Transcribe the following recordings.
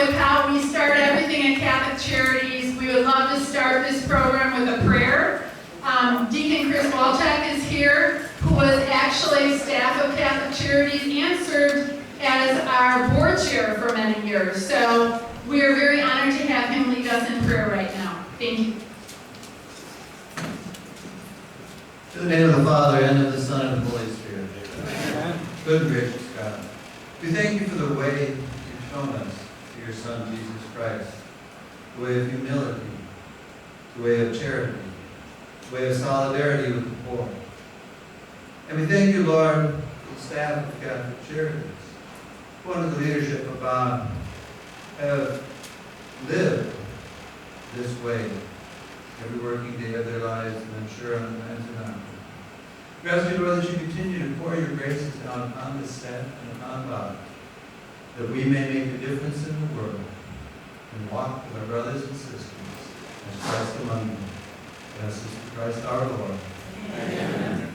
with how we start everything at Catholic Charities, we would love to start this program with a prayer. Deacon Chris Walczak is here, who was actually staff of Catholic Charities and served as our board chair for many years. So we are very honored to have him lead us in prayer right now. Thank you. In the name of the Father, and of the Son, and of the Holy Spirit. Amen. Good and gracious God, we thank you for the way you've shown us through your Son, Jesus Christ, the way of humility, the way of charity, the way of solidarity with the poor. And we thank you, Lord, for the staff of Catholic Charities, who under the leadership of Bob have lived this way every working day of their lives, and I'm sure on the times around. We ask you, Lord, that you continue to pour your graces down upon this staff and upon Bob, that we may make a difference in the world and walk with our brothers and sisters as Christ among them. Yes, through Christ our Lord. Amen.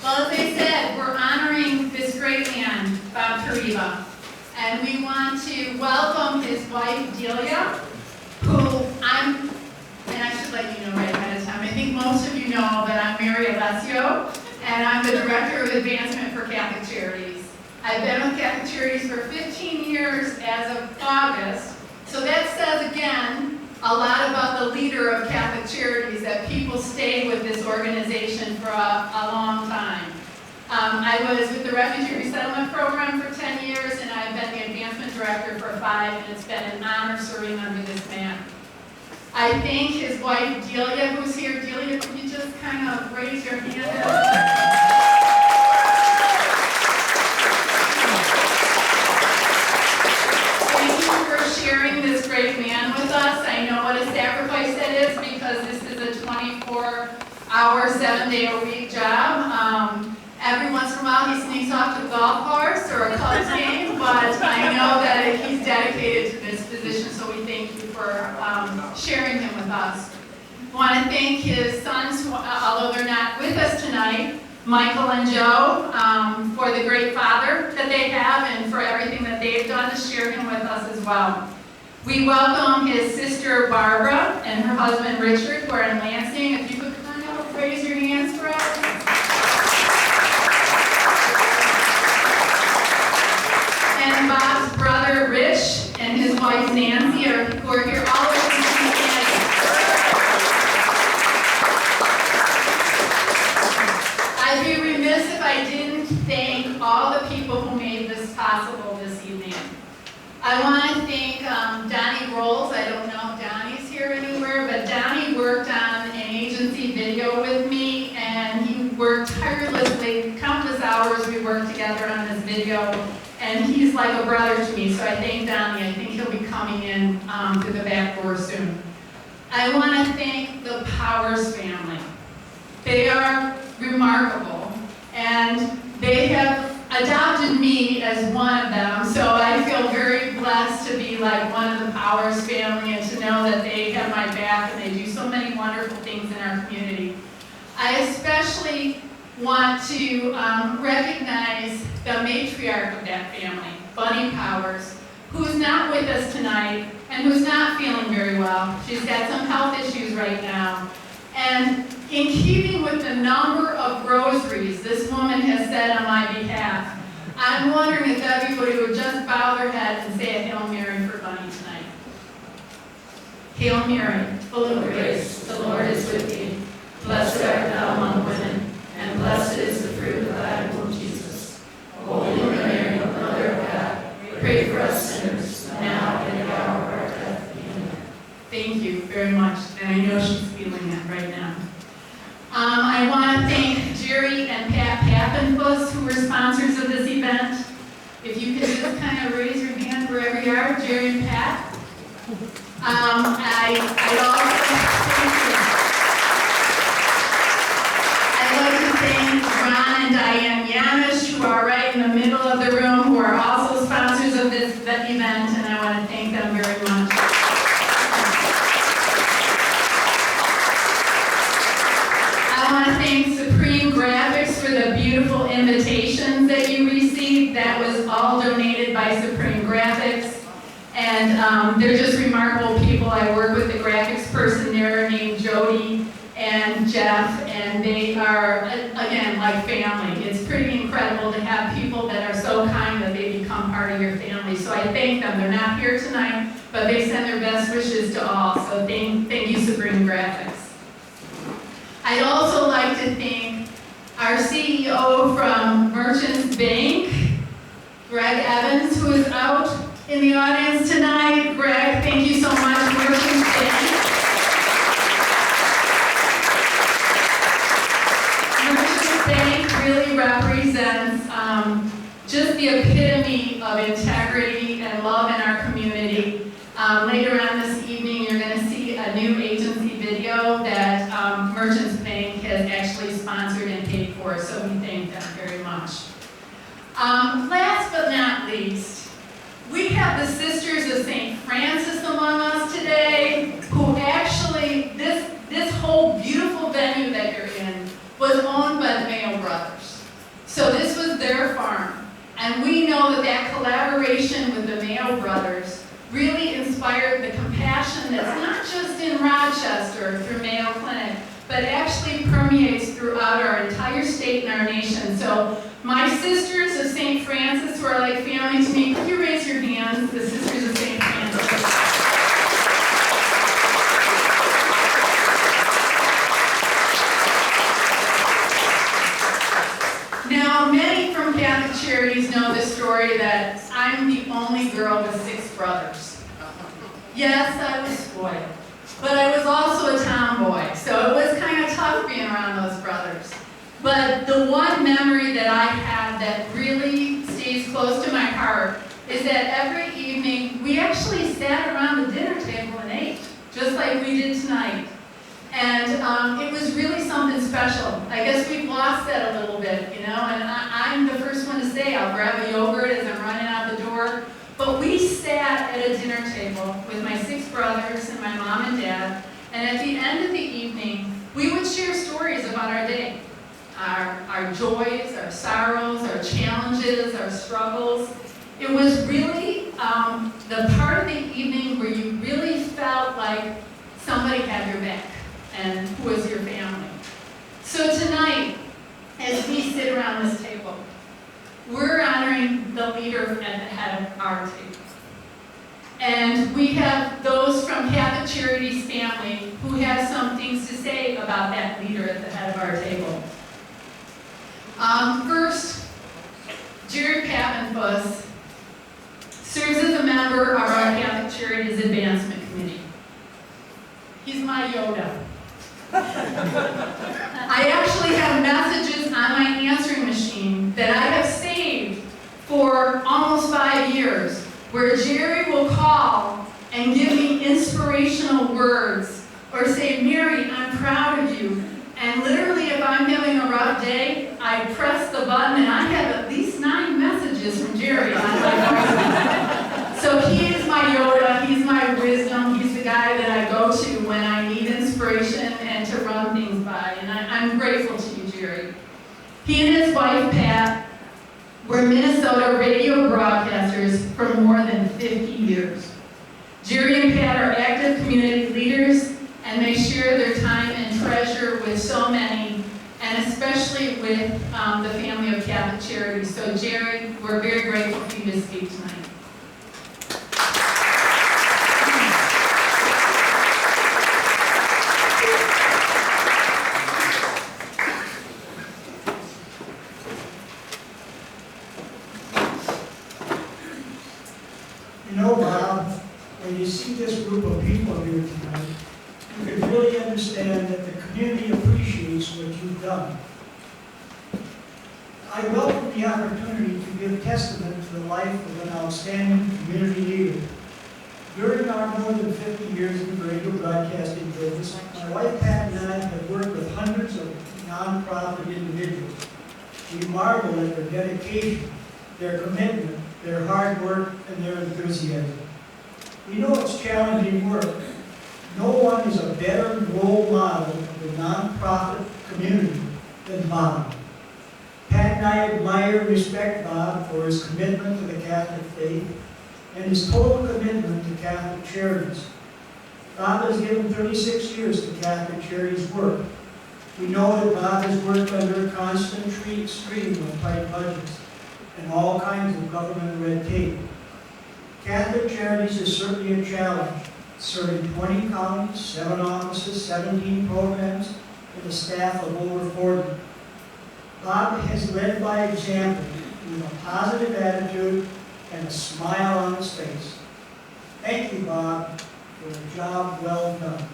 Well, as I said, we're honoring this great man, Bob Tereba. And we want to welcome his wife, Delia, who and I should let you know right ahead of time, I think most of you know that I'm Mary Alessio, and I'm the Director of Advancement for Catholic Charities. I've been with Catholic Charities for 15 years as of August, so that says again a lot about the leader of Catholic Charities, that people stay with this organization for a long time. I was with the Refugee Resettlement Program for 10 years, and I've been the Advancement Director for 5, and it's been an honor serving under this man. I thank his wife, Delia, who's here. Delia, could you just kind of raise your hand? Thank you for sharing this great man with us. I know what a sacrifice that is, because this is a 24-hour, 7-day-a-week job. Every once in a while he sneaks off to the golf course or a Cubs game, but I know that he's dedicated to this position, so we thank you for sharing him with us. I want to thank his sons, although they're not with us tonight, Michael and Joe, for the great father that they have and for everything that they've done to share him with us as well. We welcome his sister Barbara and her husband Richard, who are in Lansing. If you could kind of raise your hands for us. And Bob's brother Rich and his wife Nancy who are here all over the Canada. I'd be remiss if I didn't thank all the people who made this possible this evening. I want to thank Donnie Rolls. I don't know if Donnie's here anywhere, but Donnie worked on an agency video with me, and he worked tirelessly, countless hours we worked together on this video. And he's like a brother to me, so I thank Donnie. I think he'll be coming in through the back door soon. I want to thank the Powers family. They are remarkable, and they have adopted me as one of them, so I feel very blessed to be like one of the Powers family and to know that they have my back and they do so many wonderful things in our community. I especially want to recognize the matriarch of that family, Bunny Powers, who's not with us tonight and who's not feeling very well. She's got some health issues right now. And in keeping with the number of rosaries this woman has said on my behalf, I'm wondering if everybody would just bow their heads and say a Hail Mary for Bunny tonight. Hail Mary, full of grace, the Lord is with thee. Blessed art thou among women, and blessed is the fruit of thy womb, Jesus. Holy Mary, Mother of God, pray for us sinners, now and at the hour of our death. Amen. Thank you very much, and I know she's feeling that right now. I want to thank Jerry and Pat Pappenfuss, who were sponsors of this event. If you could just kind of raise your hand wherever you are, Jerry and Pat. I'd like to thank Ron and Diane Yanish, who are right in the middle of the room, who are also sponsors of this event, and I want to thank them very much. I want to thank Supreme Graphics for the beautiful invitation just remarkable people. I work with a graphics person there named Jody and Jeff, and they are, again, like family. It's pretty incredible to have people that are so kind that they become part of your family. So I thank them. They're not here tonight, but they send their best wishes to all. So thank you, Supreme Graphics. I'd also like to thank our CEO from Merchants Bank, Greg Evans, who is out in the audience tonight. Greg, thank you so much, Merchants Bank. Merchants Bank really represents just the epitome of integrity and love in our community. Later on this evening, you're going to see a new agency video that Merchants Bank has actually sponsored and paid for, so we thank them very much. Last but not least, we have the Sisters of St. Francis among us today, who actually, this whole beautiful venue that you're in was owned by the Mayo brothers. So this was their farm. And we know that that collaboration with the Mayo brothers really inspired the compassion that's not just in Rochester through Mayo Clinic, but actually permeates throughout our entire state and our nation. So my Sisters of St. Francis, who are like family to me, could you raise your hands, the Sisters of St. Francis? Now, many from Catholic Charities know the story that I'm the only girl with 6 brothers. Yes, I was spoiled, but I was also a tomboy, so it was kind of tough being around those brothers. But the one memory that I have that really stays close to my heart is that every evening we actually sat around the dinner table and ate, just like we did tonight. And it was really something special. I guess we've lost that a little bit, you know, and I'm the first one to say I'll grab a yogurt as I'm running out the door. But we sat at a dinner table with my 6 brothers and my mom and dad, and at the end of the evening, we would share stories about our day. Our joys, our sorrows, our challenges, our struggles. It was really the part of the evening where you really felt like somebody had your back and who was your family. So tonight, as we sit around this table, we're honoring the leader at the head of our table. And we have those from Catholic Charities family who have some things to say about that leader at the head of our table. First, Jerry Papenfuss serves as a member of our Catholic Charities Advancement Committee. He's my Yoda. I actually have messages on my answering machine that I have saved for almost 5 years, where Jerry will call and give me inspirational words, or say, Mary, I'm proud of you. And literally, if I'm having a rough day, I press the button and I have at least 9 messages from Jerry on my voicemail. So he is my Yoda, he's my wisdom, he's the guy that I go to when I need inspiration and to run things by. And I'm grateful to you, Jerry. He and his wife, Pat, were Minnesota radio broadcasters for more than 50 years. Jerry and Pat are active community leaders, and they share their time and treasure with so many, and especially with the family of Catholic Charities. So Jerry, we're very grateful for you to speak tonight. You know, Bob, when you see this group of people here tonight, you can really understand that the community appreciates what you've done. I welcome the opportunity to give testament to the life of an outstanding community leader. During our more than 50 years in the radio broadcasting business, my wife Pat and I have worked with hundreds of nonprofit individuals. We marvel at their dedication, their commitment, their hard work, and their enthusiasm. We know it's challenging work. No one is a better role model of the nonprofit community than Bob. Pat and I admire and respect Bob for his commitment to the Catholic faith, and his total commitment to Catholic Charities. Bob has given 36 years to Catholic Charities work. We know that Bob has worked under a constant stream of tight budgets and all kinds of government red tape. Catholic Charities is certainly a challenge, serving 20 counties, 7 offices, 17 programs, and a staff of over 40. Bob has led by example with a positive attitude and a smile on his face. Thank you, Bob, for a job well done.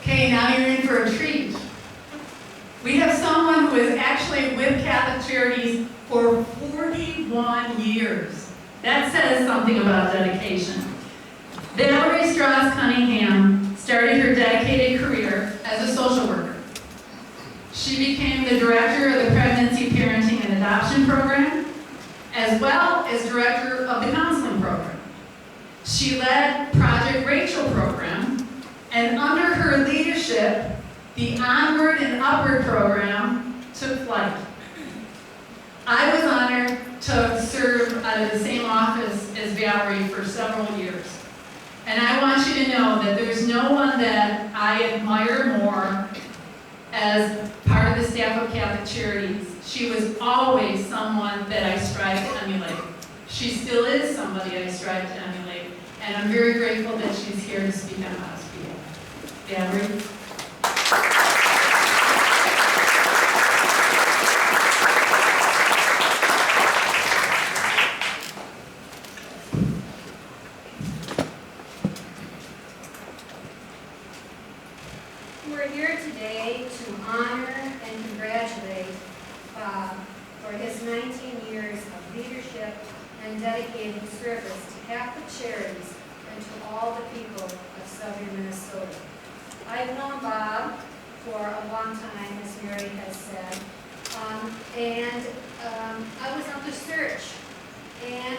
Okay, now you're in for a treat. We have someone who is actually with Catholic Charities for 41 years. That says something about dedication. Valerie Strauss Cunningham started her dedicated career as a social worker. She became the director of the Pregnancy, Parenting, and Adoption Program, as well as director of the Counseling Program. She led Project Rachel program, and under her leadership, the Onward and Upward program took flight. I was honored to serve out of the same office as Valerie for several years. And I want you to know that there's no one that I admire more as part of the staff of Catholic Charities. She was always someone that I strive to emulate. She still is somebody I strive to emulate. And I'm very grateful that she's here to speak on behalf of people. Valerie? We're here today to honor and congratulate Bob for his 19 years of leadership and dedicated service to Catholic Charities and to all the people of southern Minnesota. I've known Bob for a long time, as Mary has said, and I was on the search and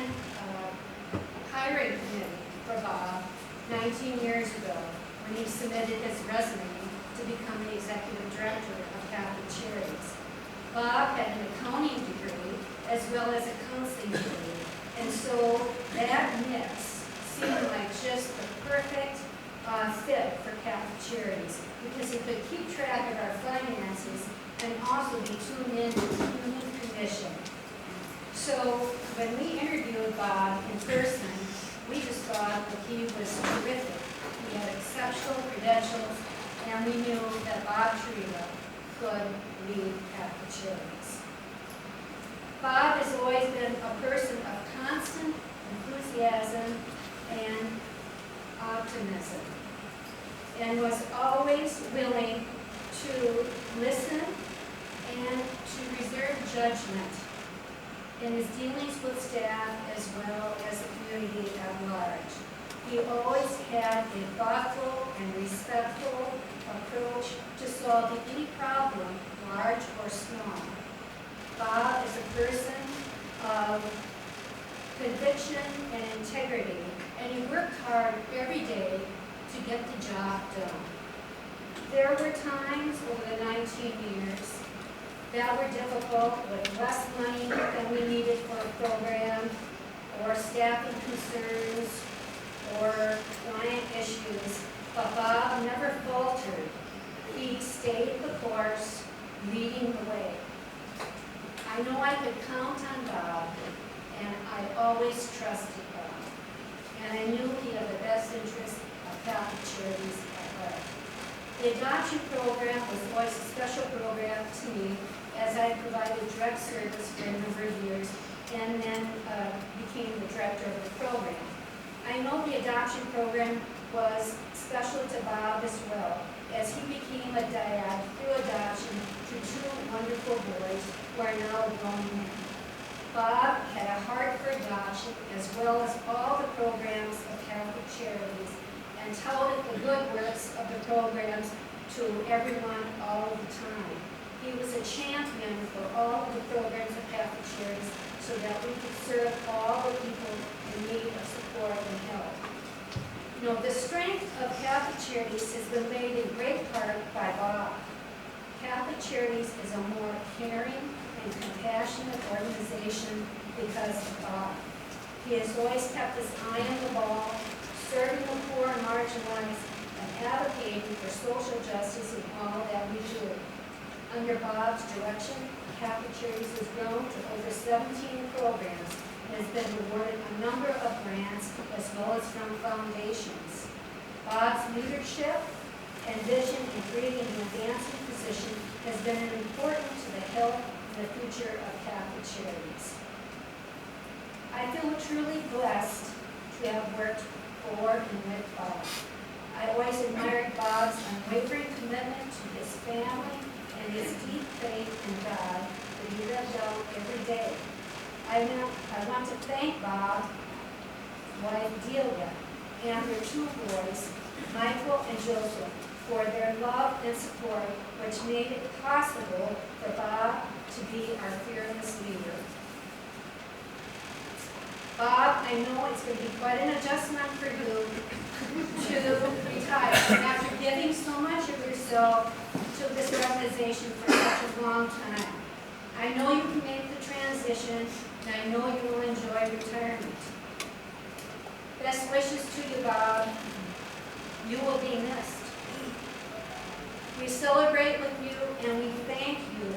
hiring committee for Bob 19 years ago when he submitted his resume to become the executive director of Catholic Charities. Bob had an accounting degree as well as a counseling degree, and so that mix seemed like just the perfect fit for Catholic Charities because he could keep track of our finances and also be tuned in to the human condition. So when we interviewed Bob in person, we just thought that he was terrific. He had exceptional credentials, and we knew that Bob Tereba could lead Catholic Charities. Bob has always been a person of constant enthusiasm and optimism, and was always willing to listen and to reserve judgment in his dealings with staff as well as the community at large. He always had a thoughtful and respectful approach to solving any problem, large or small. Bob is a person of conviction and integrity, and he worked hard every day to get the job done. There were times over the 19 years that were difficult with less money than we needed for a program, or staffing concerns, or client issues, but Bob never faltered. He stayed the course, leading the way. I know I could count on Bob, and I always trusted Bob. And I knew he had the best interest of Catholic Charities at heart. The adoption program was always a special program to me, as I provided direct service for a number of years, and then became the director of the program. I know the adoption program was special to Bob as well, as he became a dad through adoption to 2 wonderful boys who are now grown men. Bob had a heart for adoption as well as all the programs of Catholic Charities, and touted the good works of the programs to everyone all the time. He was a champion for all of the programs of Catholic Charities so that we could serve all the people in need of support and help. You know, the strength of Catholic Charities has been made in great part by Bob. Catholic Charities is a more caring and compassionate organization because of Bob. He has always kept his eye on the ball, serving the poor and marginalized, and advocating for social justice in all that we do. Under Bob's direction, Catholic Charities has grown to over 17 programs and has been awarded a number of grants as well as from foundations. Bob's leadership and vision in creating an advancing position has been important to the health and the future of Catholic Charities. I feel truly blessed to have worked for and with Bob. I always admired Bob's unwavering commitment to his family and his deep faith in God that he lived out every day. I want to thank Bob, wife Delia, and their two boys, Michael and Joseph, for their love and support, which made it possible for Bob to be our fearless leader. Bob, I know it's going to be quite an adjustment for you to retire after giving so much of yourself to this organization for such a long time. I know you can make the transition, and I know you will enjoy retirement. Best wishes to you, Bob. You will be missed. We celebrate with you, and we thank you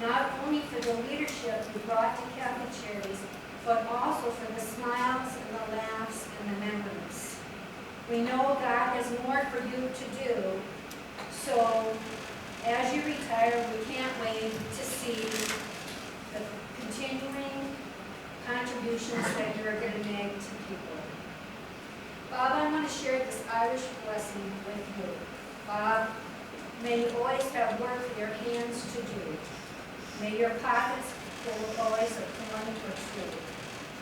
not only for the leadership you brought to Catholic Charities, but also for the smiles and the laughs and the memories. We know God has more for you to do, so as you retire, we can't wait to see the continuing contributions that you're going to make to people. Bob, I want to share this Irish blessing with you. Bob, may you always have work for your hands to do. May your pockets full always of corn for food.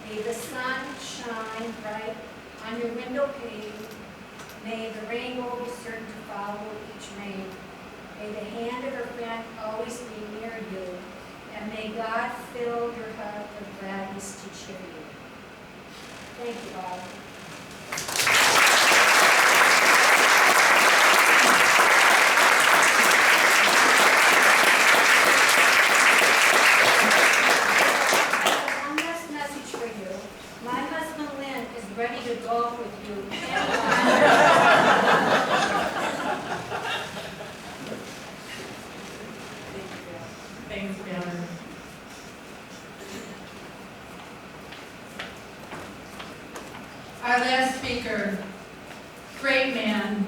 May the sun shine bright on your window pane. May the rainbow be certain to follow each rain. May the hand of a friend always be near you. And may God fill your heart with gladness to cheer you. Thank you, Bob. Ready to golf with you. Thanks, Banner. Our last speaker, great man,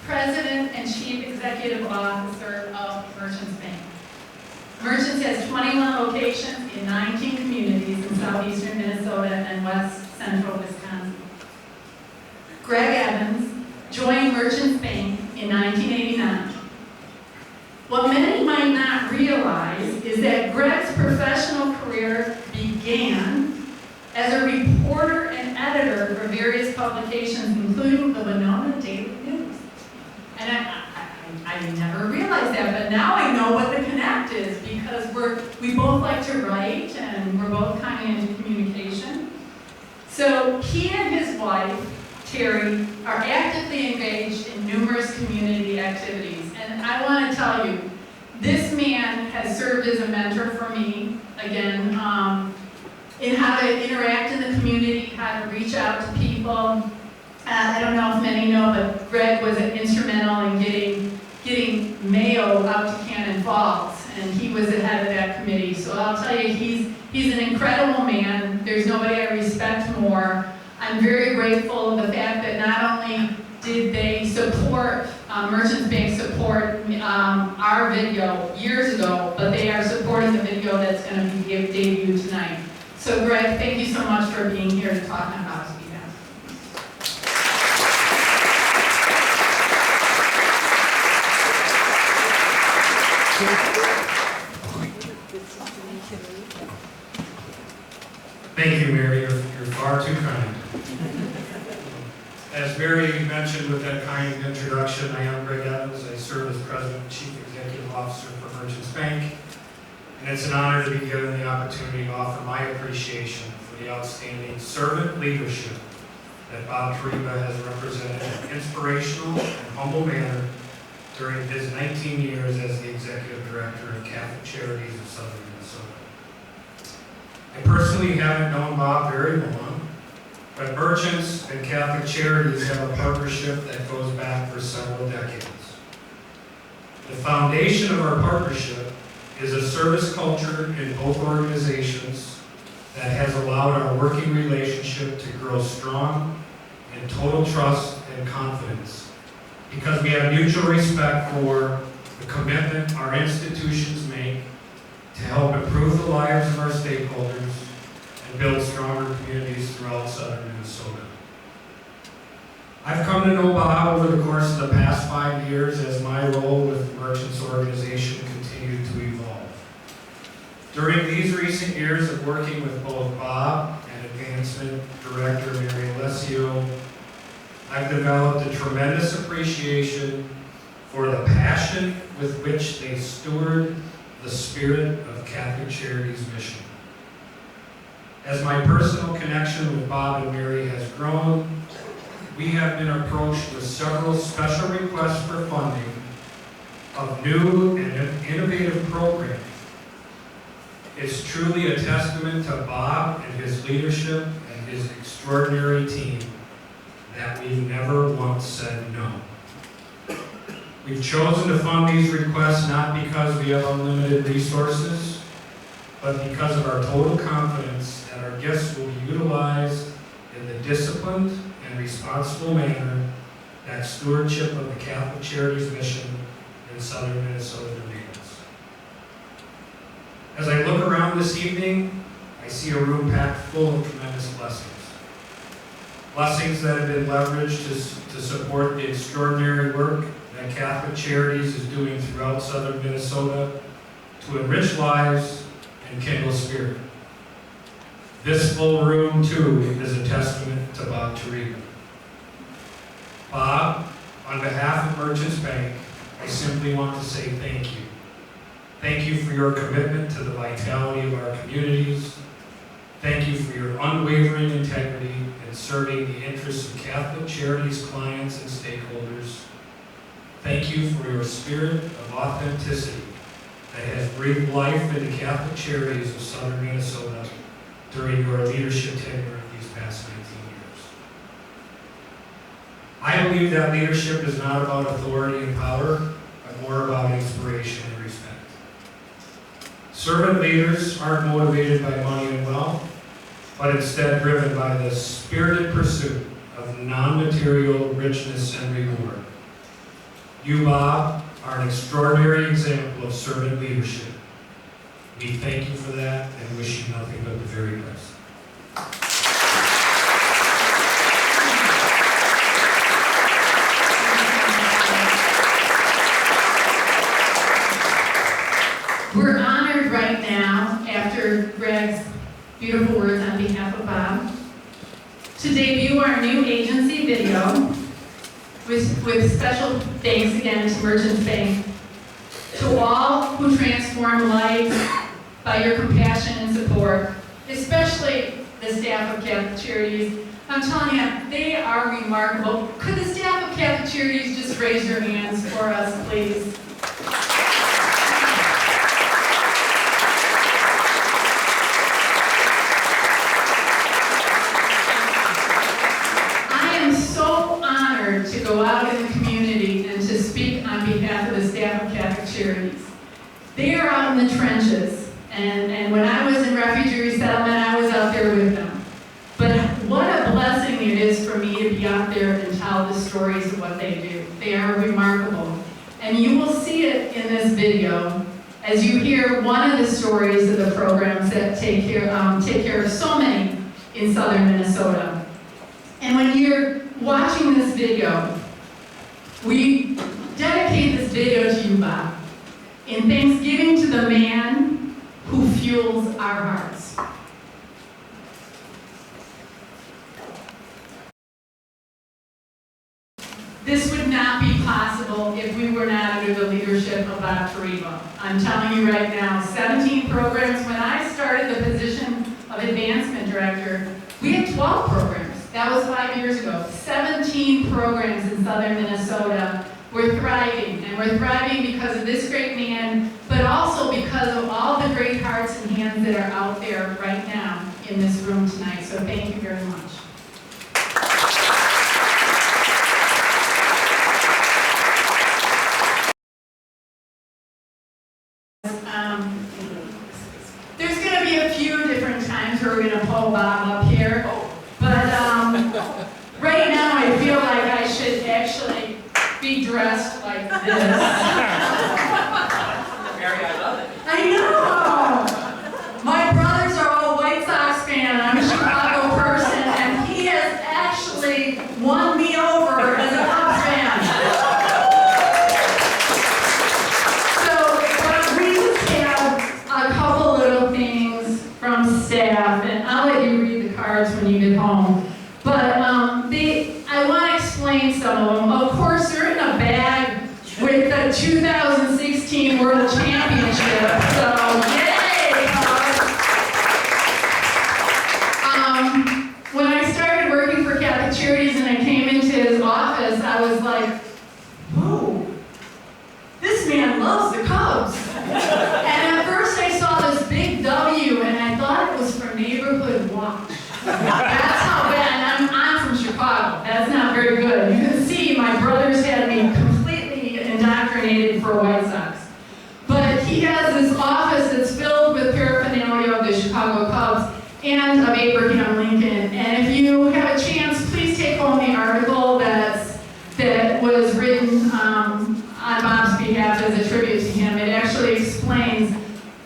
President and Chief Executive Officer of Merchants Bank. Merchants has 21 locations in 19 communities in southeastern Minnesota and west central Wisconsin. Greg Evans joined Merchants Bank in 1989. What many might not realize is that Greg's professional career began as a reporter and editor for various publications, including the Winona Daily News. And I never realized that, but now I know what the connect is because we both like to write and we're both kind of into communication. So he and his wife, Terry, are actively engaged in numerous community activities. And I want to tell you, this man has served as a mentor for me, again, in how to interact in the community, how to reach out to people. I don't know if many know, but Greg was instrumental in getting Mayo out to Cannon Falls, and he was the head of that committee. So I'll tell you, he's an incredible man. There's nobody I respect more. I'm very grateful of the fact that not only did they support, Merchants Bank support our video years ago, but they are supporting the video that's going to be debuted tonight. So Greg, thank you so much for being here to talk about us. Thank you, Mary. You're far too kind. As Mary mentioned with that kind introduction, I am Greg Evans. I serve as President and Chief Executive Officer for Merchants Bank. And it's an honor to be given the opportunity to offer my appreciation for the outstanding servant leadership that Bob Tereba has represented in an inspirational and humble manner during his 19 years as the Executive Director of Catholic Charities of Southern Minnesota. I personally haven't known Bob very long, but Merchants and Catholic Charities have a partnership that goes back for several decades. The foundation of our partnership is a service culture in both organizations that has allowed our working relationship to grow strong in total trust and confidence, because we have mutual respect for the commitment our institutions make to help improve the lives of our stakeholders and build stronger communities throughout Southern Minnesota. I've come to know Bob over the course of the past 5 years as my role with the Merchants organization continued to evolve. During these recent years of working with both Bob and Advancement Director Mary Alessio, I've developed a tremendous appreciation for the passion with which they steward the spirit of Catholic Charities' mission. As my personal connection with Bob and Mary has grown, we have been approached with several special requests for funding of new and innovative programs. It's truly a testament to Bob and his leadership and his extraordinary team that we've never once said no. We've chosen to fund these requests not because we have unlimited resources, but because of our total confidence that our gifts will be utilized in the disciplined and responsible manner that stewardship of the Catholic Charities mission in Southern Minnesota demands. As I look around this evening, I see a room packed full of tremendous blessings. Blessings that have been leveraged to support the extraordinary work that Catholic Charities is doing throughout Southern Minnesota to enrich lives and kindle spirit. This full room, too, is a testament to Bob Tereba. Bob, on behalf of Merchants Bank, I simply want to say thank you. Thank you for your commitment to the vitality of our communities. Thank you for your unwavering integrity in serving the interests of Catholic Charities clients and stakeholders. Thank you for your spirit of authenticity that has breathed life into Catholic Charities of Southern Minnesota during your leadership tenure these past 19 years. I believe that leadership is not about authority and power, but more about inspiration and respect. Servant leaders aren't motivated by money and wealth, but instead driven by the spirited pursuit of non-material richness and reward. You, Bob, are an extraordinary example of servant leadership. We thank you for that and wish you nothing but the very best. We're honored right now, after Greg's beautiful words on behalf of Bob, to debut our new agency video with special thanks again to Merchants Bank. To all who transform lives by your compassion and support, especially the staff of Catholic Charities. I'm telling you, they are remarkable. Could the staff of Catholic Charities just raise your hands for us, please? To go out in the community and to speak on behalf of the staff of Catholic Charities. They are out in the trenches, and when I was in refugee resettlement, I was out there with them. But what a blessing it is for me to be out there and tell the stories of what they do. They are remarkable. And you will see it in this video as you hear one of the stories of the programs that take care of so many in Southern Minnesota. And when you're watching this video, we dedicate this video to you, Bob, in thanksgiving to the man who fuels our hearts. This would not be possible if we were not under the leadership of Bob Tereba. I'm telling you right now, 17 programs. When I started the position of Advancement Director, we had 12 programs. That was 5 years ago. 17 programs in southern Minnesota. We're thriving, and we're thriving because of this great man, but also because of all the great hearts and hands that are out there right now in this room tonight. So thank you very much. There's going to be a few different times where we're going to pull Bob up here, but right now I feel like I should actually be dressed like this. Mary, I love it. I know! My brothers are all White Sox fans. I'm a Chicago person, and he has actually won me over as a Cubs fan. So we just have a couple little things from staff, and I'll let you read the cards when you get home. But I want to explain some of them. Of course, they're in a bag with the 2016 World Championship. So, yay! When I started working for Catholic Charities and I came into his office, I was like, whoa, this man loves the Cubs. And at first I saw this big W and I thought it was for Neighborhood Watch. That's how bad, and I'm from Chicago. That's not very good. You can see my brothers had me completely indoctrinated for White Sox. But he has this office that's filled with paraphernalia of the Chicago Cubs and of Abraham Lincoln. And if you have a chance, please take home the article that was written on Bob's behalf as a tribute to him. It actually explains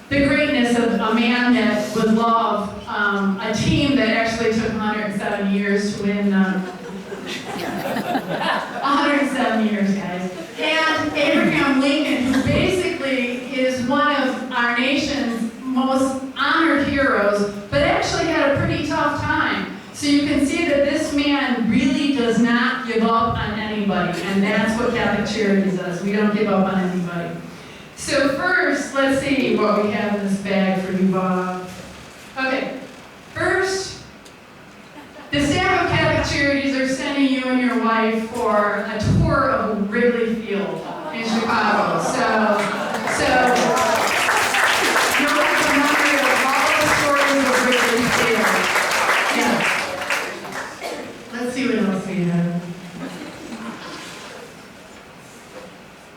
the greatness of a man that would love a team that actually took 107 years to win. 107 years, guys. And Abraham Lincoln, who basically is one of our nation's most honored heroes, but actually had a pretty tough time. So you can see that this man really does not give up on anybody, and that's what Catholic Charities does. We don't give up on anybody. So first, let's see what we have in this bag for you, Bob. Okay, first, the staff of Catholic Charities are sending you and your wife for a tour of Wrigley Field in Chicago. So you'll have a memory of all the stories of Wrigley Field. Yeah. Let's see what else we have.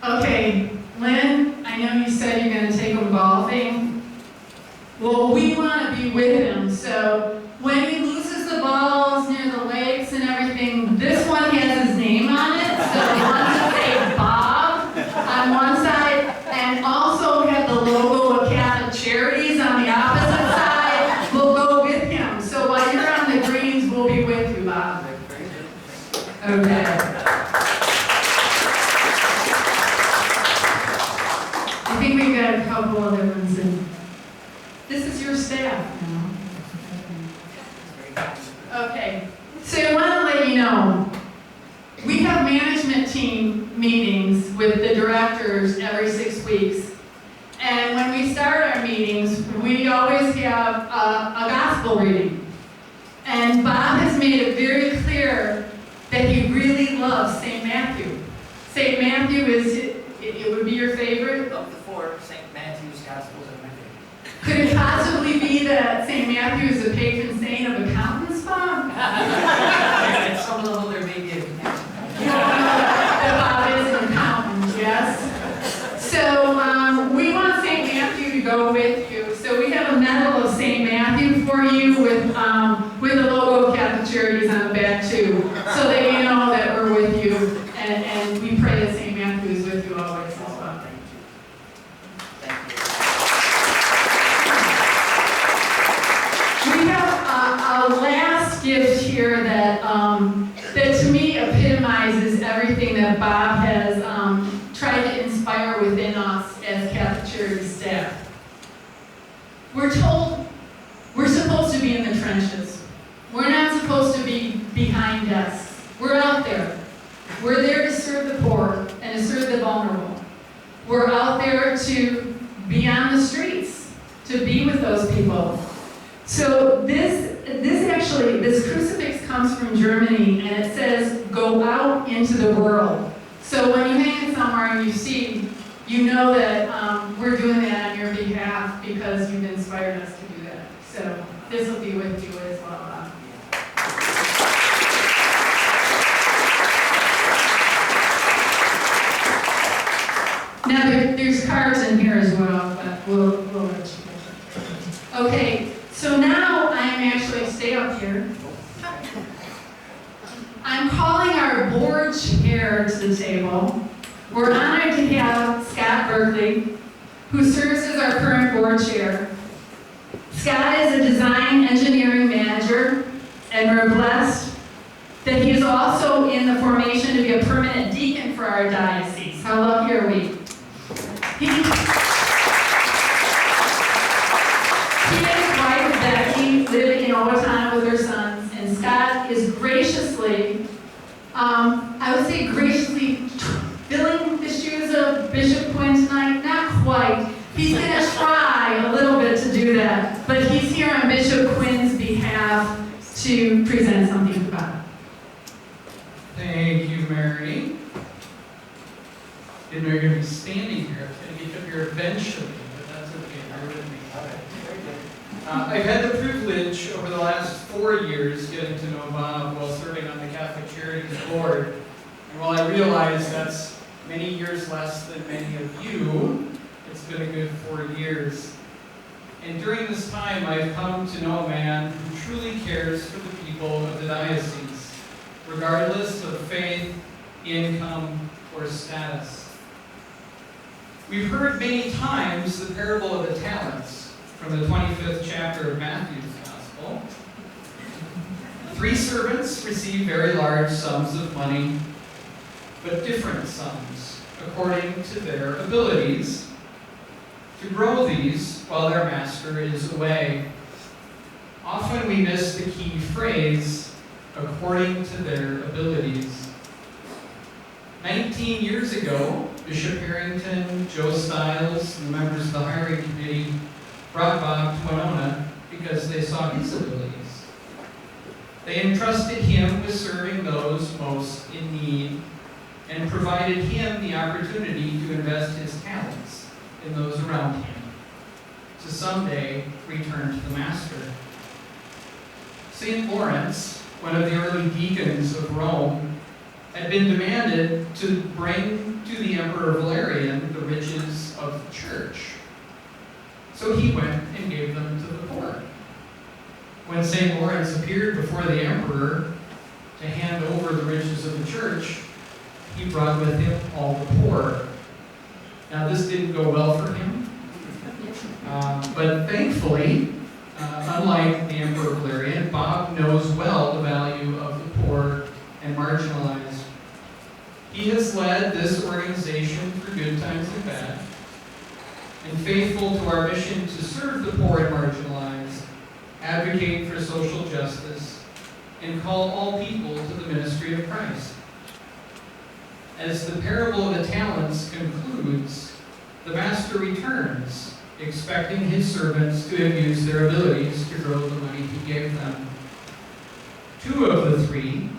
Okay, Lynn, I know you said you're going to take him golfing. Well, we want to be with him, so when he loses the balls near the lakes and everything, this one has his name on it, so he wants to say Bob on one side, and also have the logo of Catholic Charities on the opposite side. We'll go with him. So while you're on the greens, we'll be with you, Bob. Okay. I think we've got a couple other ones in. This is your staff now. Okay, so I want to let you know, we have management team meetings with the directors every 6 weeks. And when we start our meetings, we always have a gospel reading. And Bob has made it very clear that he really loves St. Matthew. St. Matthew it would be your favorite? Of the four, St. Matthew's Gospels are my favorite. Could it possibly be that St. Matthew is the patron saint of accountants, Bob? At some level, there may be a connection. That Bob is an accountant, yes? So we want St. Matthew to go with you. So we have a medal of St. Matthew for you with the logo of Catholic Charities on the back too, so that you know that we're with you, and we pray that St. Matthew is with you always as well. Thank you. Thank you. We have a last gift here that to me epitomizes everything that Bob has tried to inspire within us as Catholic Charities staff. We're told we're supposed to be in the trenches. We're not supposed to be behind desks. We're out there. We're there to serve the poor and to serve the vulnerable. We're out there to be on the streets, to be with those people. So this this crucifix comes from Germany, and it says, "Go out into the world." So when you hang it somewhere and you see, you know that we're doing that on your behalf because you've inspired us to do that. So this will be with you as well. Now there's cards in here as well, but we'll let you go. Okay, so now I'm actually, stay up here. I'm calling our board chair to the table. We're honored to have Scott Berkeley, who serves as our current board chair. Scott is a design engineering manager, and we're blessed that he is also in the formation to be a permanent deacon for our diocese. How lucky are we? He and his wife Becky live in Owatonna with their sons, and Scott is graciously, I would say graciously filling the shoes of Bishop Quinn tonight. Not quite. He's going to try a little bit to do that, but he's here on Bishop Quinn's behalf to present something to God. Thank you, Mary. Didn't know you were going to be standing here. I was going to get up here eventually, but that's okay. You're with me. I've had the privilege over the last 4 years getting to know Bob while serving on the Catholic Charities Board. And while I realize that's many years less than many of you, it's been a good 4 years. And during this time, I've come to know a man who truly cares for the people of the diocese, regardless of faith, income, or status. We've heard many times the parable of the talents from the 25th chapter of Matthew's Gospel. 3 servants received very large sums of money, but different sums, according to their abilities, to grow these while their master is away. Often we miss the key phrase, according to their abilities. 19 years ago, Bishop Harrington, Joe Stiles, and the members of the hiring committee brought Bob to Winona because they saw his abilities. They entrusted him with serving those most in need and provided him the opportunity to invest his talents in those around him, to someday return to the Master. St. Lawrence, one of the early deacons of Rome, had been demanded to bring to the Emperor Valerian the riches of the church. So he went and gave them to the poor. When St. Lawrence appeared before the emperor to hand over the riches of the church, he brought with him all the poor. Now this didn't go well for him, but thankfully, unlike the Emperor Valerian, Bob knows well the value of the poor and marginalized. He has led this organization through good times and bad, and faithful to our mission to serve the poor and marginalized, advocate for social justice, and call all people to the ministry of Christ. As the parable of the talents concludes, the master returns, expecting his servants to have used their abilities to grow the money he gave them. 2 of the 3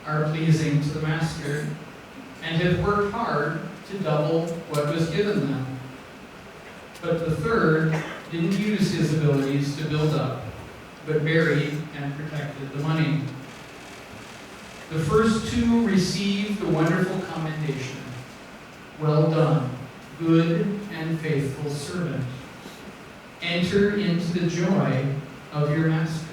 are pleasing to the master and have worked hard to double what was given them. But the 3rd didn't use his abilities to build up, but buried and protected the money. The first 2 received the wonderful commendation. Well done, good and faithful servant. Enter into the joy of your master.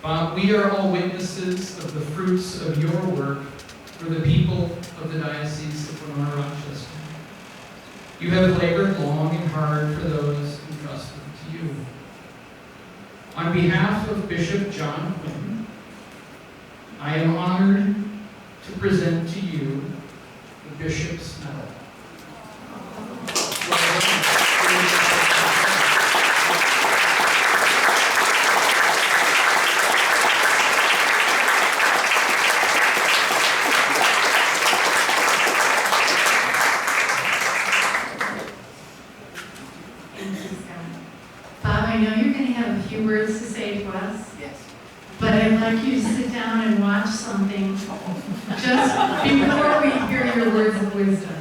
Bob, we are all witnesses of the fruits of your work for the people of the Diocese of Winona Rochester. You have labored long and hard for those entrusted to you. On behalf of Bishop John Quinn, I am honored to present to you the Bishop's Medal. Bob, I know you're going to have a few words to say to us, Yes. but I'd like you to sit down and watch something just before we hear your words of wisdom.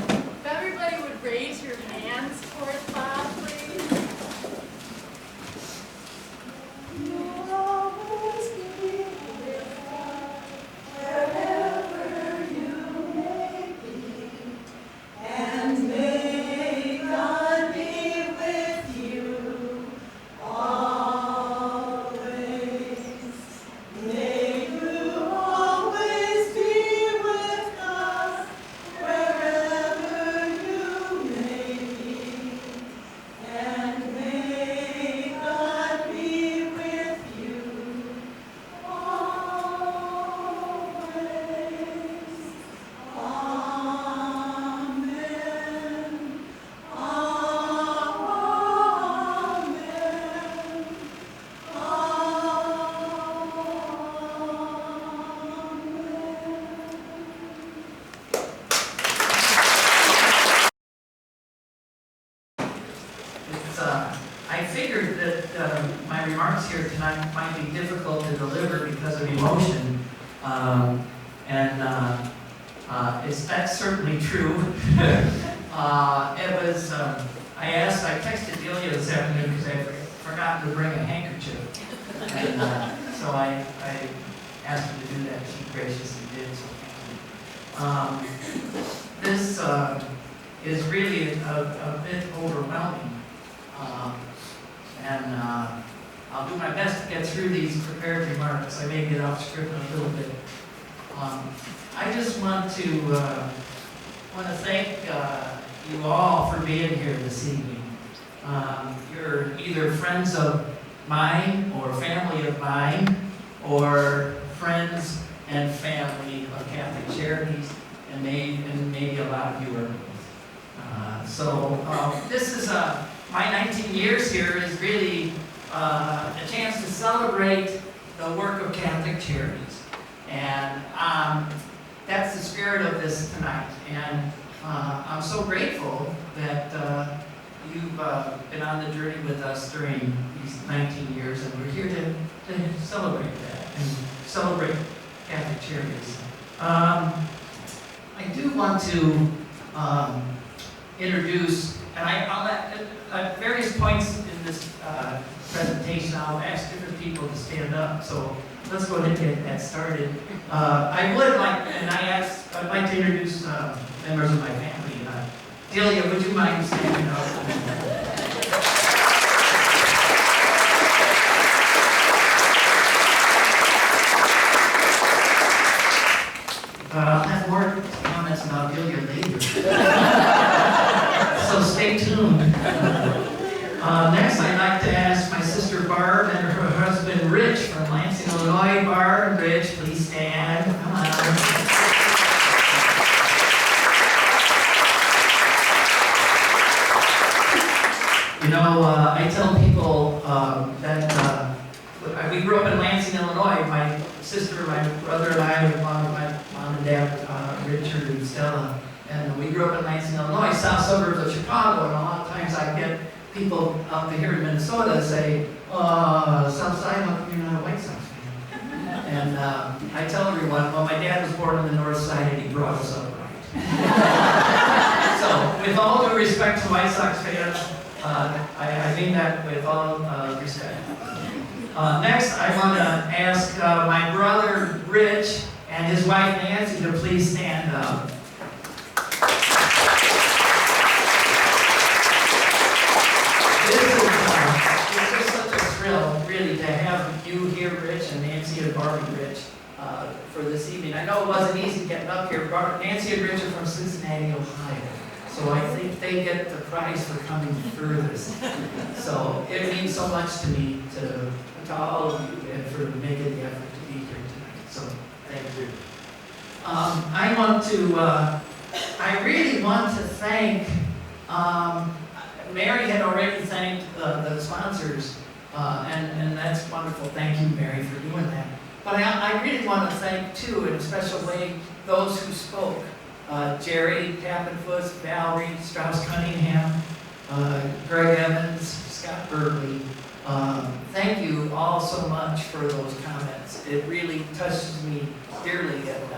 If everybody would raise your hands towards Bob, please. And may God be with you always. May you always be with us wherever you may be. And may God be with you always. Amen. I figured that my remarks here tonight might be difficult to deliver because of emotion, that's certainly true. I texted Delia this afternoon because I forgot to bring a handkerchief, and so I asked her to do that. She graciously did. So thank you. This is really a bit overwhelming. I'll do my best to get through these prepared remarks. I may get off script a little bit. I just want to thank you all for being here this evening. You're either friends of mine or family of mine, or friends and family of Catholic Charities, and maybe a lot of you are both. This is my 19 years here is really a chance to celebrate the work of Catholic Charities. And that's the spirit of this tonight. And I'm so grateful that you've been on the journey with us during these 19 years, and we're here to celebrate that and celebrate Catholic Charities. I do want to introduce, and I'll at various points in this presentation, I'll ask different people to stand up. So let's go ahead and get that started. I'd like to introduce members of my family. Delia, would you mind standing up? I'll have more comments about Delia later. So stay tuned. Next, I'd like to ask my sister Barb and her husband Rich from Lansing, Illinois. Barb and Rich, please stand. Come on. You know, I tell people that we grew up in Lansing, Illinois. My sister, my brother, and I, my mom and dad, Richard and Stella, and we grew up in Lansing, Illinois, south suburbs of Chicago. And a lot of times I get people up here in Minnesota say, south side, how come you're not a White Sox fan? And I tell everyone, well, my dad was born on the north side and he brought us up right. So, with all due respect to White Sox fans, I mean that with all respect. Next, I want to ask my brother Rich and his wife Nancy to please stand up. This is such a thrill, really, to have you here, Rich, and Nancy and Barbie Rich, for this evening. I know it wasn't easy getting up here. Nancy and Rich are from Cincinnati, Ohio. So I think they get the prize for coming furthest. So it means so much to me, to all of you, and for making the effort to be here tonight. So thank you. I really want to thank, Mary had already thanked the sponsors, and that's wonderful. Thank you, Mary, for doing that. But I really want to thank, too, in a special way, those who spoke. Jerry Tappenfuss, Valerie Strauss-Cunningham, Greg Evans, Scott Berkeley. Thank you all so much for those comments. It really touches me dearly, and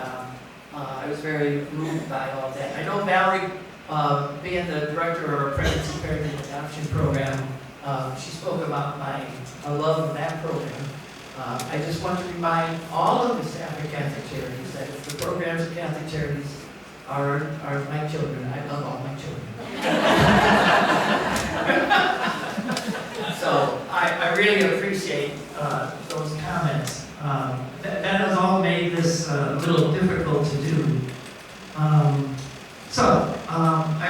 I was very moved by all that. I know Valerie, being the director of our Pregnancy, Parenting, and Adoption program, she spoke about my love of that program. I just want to remind all of the staff at Catholic Charities that if the programs at Catholic Charities are my children, I love all my children. So I really appreciate those comments. That has all made this a little difficult to do. I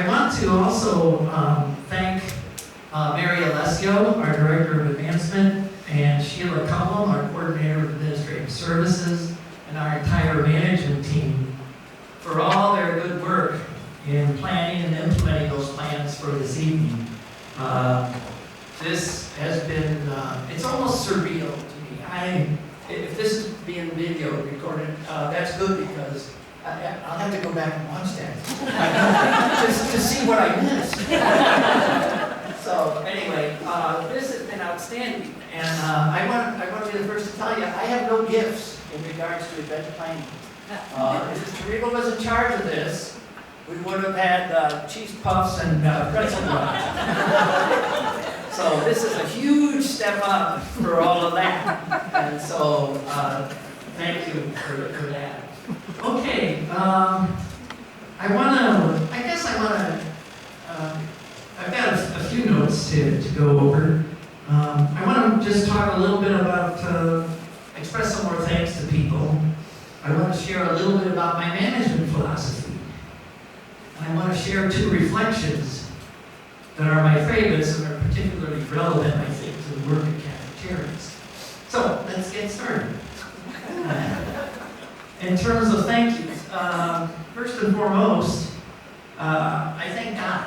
want to also thank Mary Alessio, our Director of Advancement, and Sheila Cullum, our Coordinator of Administrative Services, and our entire management team for all their good work in planning and implementing those plans for this evening. This has been, it's almost surreal to me. If this is being video recorded, that's good because I'll have to go back and watch that just to see what I missed. So anyway, this has been outstanding, and I want to be the first to tell you, I have no gifts in regards to event planning. If Tereba was in charge of this, we would have had cheese puffs and pretzel rods. So this is a huge step up for all of that, and so thank you for that. Okay, I've got a few notes to go over. I want to just talk a little bit about, express some more thanks to people. I want to share a little bit about my management philosophy. And I want to share 2 reflections that are my favorites and are particularly relevant, I think, to the work of Catholic Charities. So, let's get started. In terms of thank yous, first and foremost, I thank God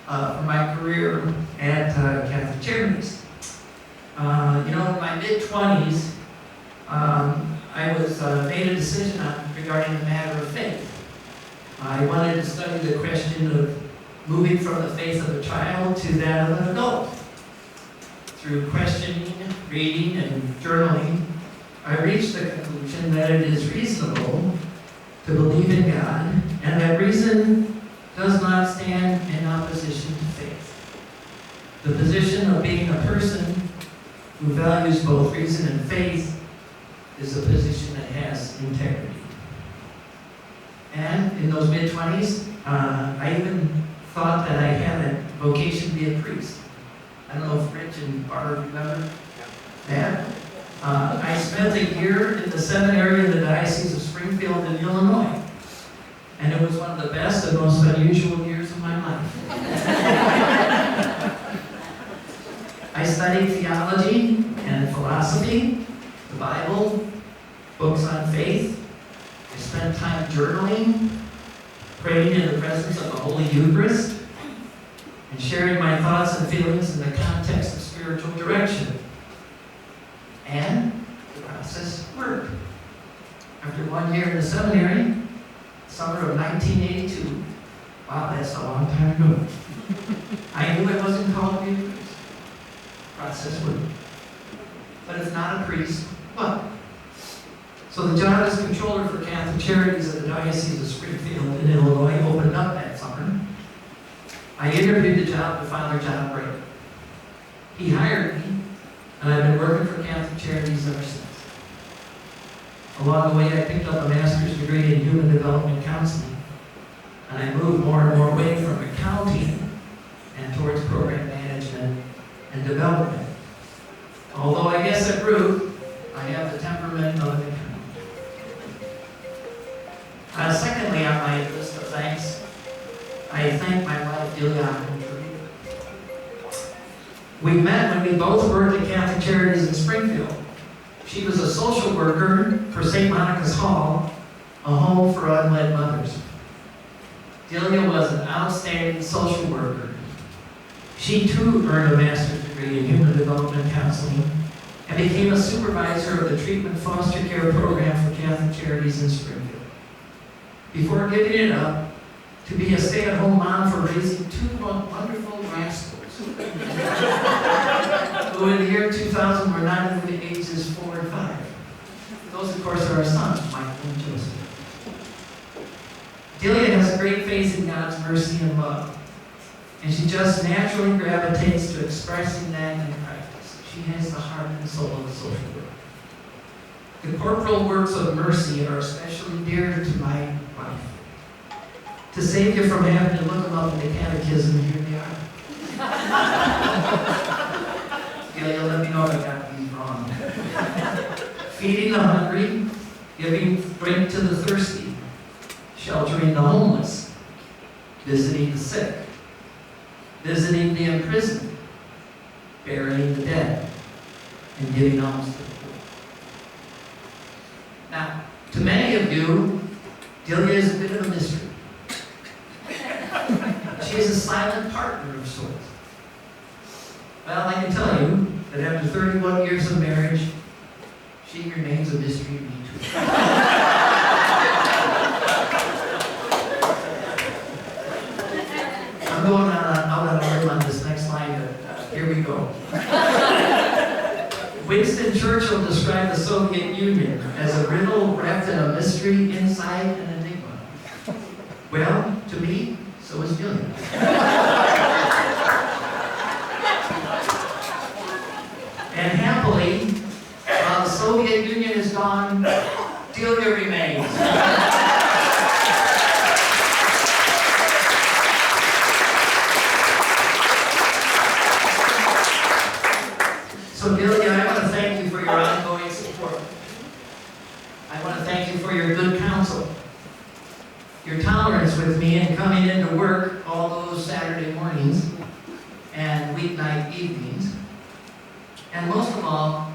for my career at Catholic Charities. In my mid-20s, I was made a decision regarding the matter of faith. I wanted to study the question of moving from the faith of a child to that of an adult. Through questioning, reading, and journaling, I reached the conclusion that it is reasonable to believe in God, and that reason does not stand in opposition to faith. The position of being a person who values both reason and faith is a position that has integrity. And in those mid-20s, I even thought that I had a vocation to be a priest. I don't know if Rich and Barb remember that. I spent a year in the seminary in the Diocese of Springfield in Illinois. And it was one of the best and most unusual years of my life. I studied theology and philosophy, the Bible, books on faith. I spent time journaling, praying in the presence of the Holy Eucharist, and sharing my thoughts and feelings in the context of spiritual direction. And the process worked. After 1 year in the seminary, summer of 1982, wow, that's a long time ago, I knew I wasn't called to be a priest. Process worked. But it's not a priest, but. So the job as controller for Catholic Charities at the Diocese of Springfield in Illinois opened up that summer. I interviewed the job with Father John Bray. He hired me, and I've been working for Catholic Charities ever since. Along the way, I picked up a master's degree in human development counseling, and I moved more and more away from accounting and towards program management and development. Although I guess at root, I have the temperament of an accountant. Secondly, on my list of thanks, I thank my wife, Delia. We met when we both worked at Catholic Charities in Springfield. She was a social worker for St. Monica's Hall, a home for unwed mothers. Delia was an outstanding social worker. She too earned a master's degree in human development counseling and became a supervisor of the treatment foster care program for Catholic Charities in Springfield. Before giving it up to be a stay-at-home mom for raising two wonderful rascals, who in the year 2000 were not in the ages 4 and 5. Those, of course, are our sons, Michael and Joseph. Delia has a great faith in God's mercy and love, and she just naturally gravitates to expressing that in practice. She has the heart and soul of a social worker. The corporal works of mercy are especially dear to my wife. To save you from having to look them up in the catechism, here they are. Delia, let me know if I got these wrong. Feeding the hungry, giving drink to the thirsty, sheltering the homeless, visiting the sick, visiting the imprisoned, burying the dead, and giving alms to the poor. Now, to many of you, Delia is a bit of a mystery. She is a silent partner of sorts. Well, I can tell you that after 31 years of marriage, she remains a mystery to me too. I'm going out on a limb on this next line, but here we go. Winston Churchill described the Soviet Union as a riddle wrapped in a mystery inside an enigma. Well, to me, so is Delia. And happily, while the Soviet Union is gone, Delia remains. So Delia, I want to thank you for your ongoing support. I want to thank you for your good counsel, your tolerance with me in coming into work all those Saturday mornings and weeknight evenings. And most of all,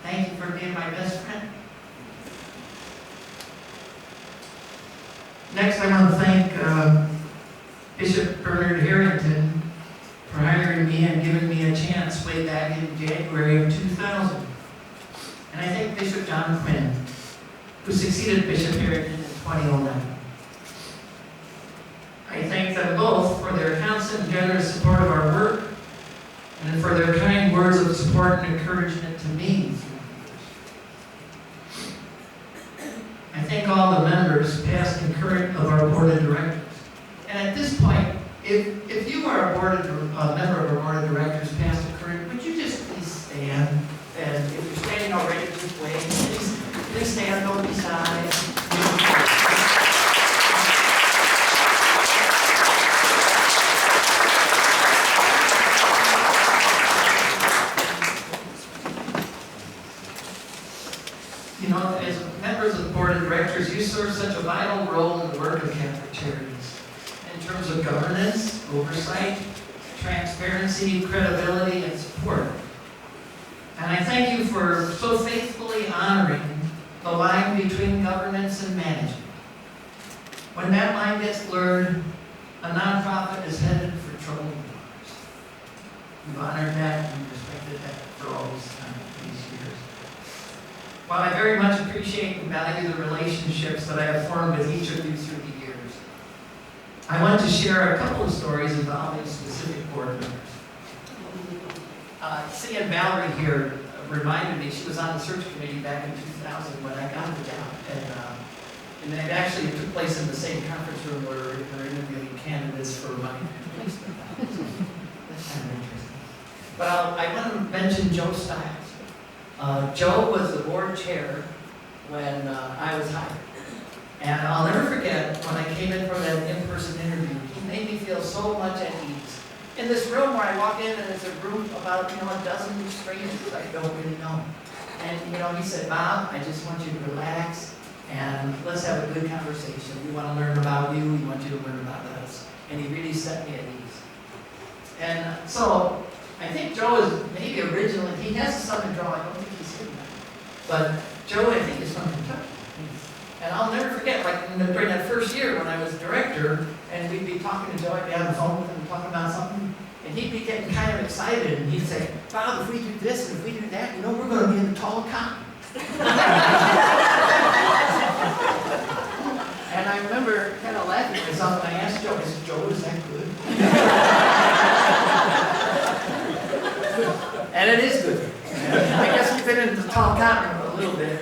thank you for being my best friend. Next, I want to thank Bishop Bernard Harrington for hiring me and giving me a chance way back in January of 2000. And I thank Bishop John Quinn, who succeeded Bishop Harrington in 2009. I thank them both for their constant and generous support of our work and for their kind words of support and encouragement to me through the years. I thank all the members, past and current, of our board of directors. And at this point, if you are a member of our board of directors, past and current, would you just please stand? And if you're standing already, just wave. Please stand, don't be shy. You know, as members of the board of directors, you serve such a vital role in the work of Catholic Charities in terms of governance, oversight, transparency, credibility, and support. And I thank you for so faithfully honoring the line between governance and management. When that line gets blurred, a nonprofit is headed for troubled waters. You've honored that and respected that for all these years. While I very much appreciate and value the relationships that I have formed with each of you through the years, I want to share a couple of stories involving specific board members. Seeing Valerie here reminded me, she was on the search committee back in 2000 when I got the job. And it actually took place in the same conference room where they're interviewing candidates for my police department. That's kind of interesting. But I want to mention Joe Stiles. Joe was the board chair when I was hired. And I'll never forget when I came in for that in-person interview, he made me feel so much at ease. In this room where I walk in and it's a group about, a dozen strangers I don't really know. And, he said, Bob, I just want you to relax and let's have a good conversation. We want to learn about you, we want you to learn about us. And he really set me at ease. And so, I think Joe is maybe originally, he has a southern draw, I don't think he's here now. But Joe, I think, is from Kentucky. And I'll never forget, during that first year when I was director, and we'd be talking to Joe, I'd be on the phone with him talking about something, And he'd be getting kind of excited, and he'd say, Bob, if we do this and if we do that, we're going to be in the tall cotton. And I remember kind of laughing at myself, and I asked Joe, I said, Joe, is that good? And it is good. I guess we've been in the tall cotton a little bit.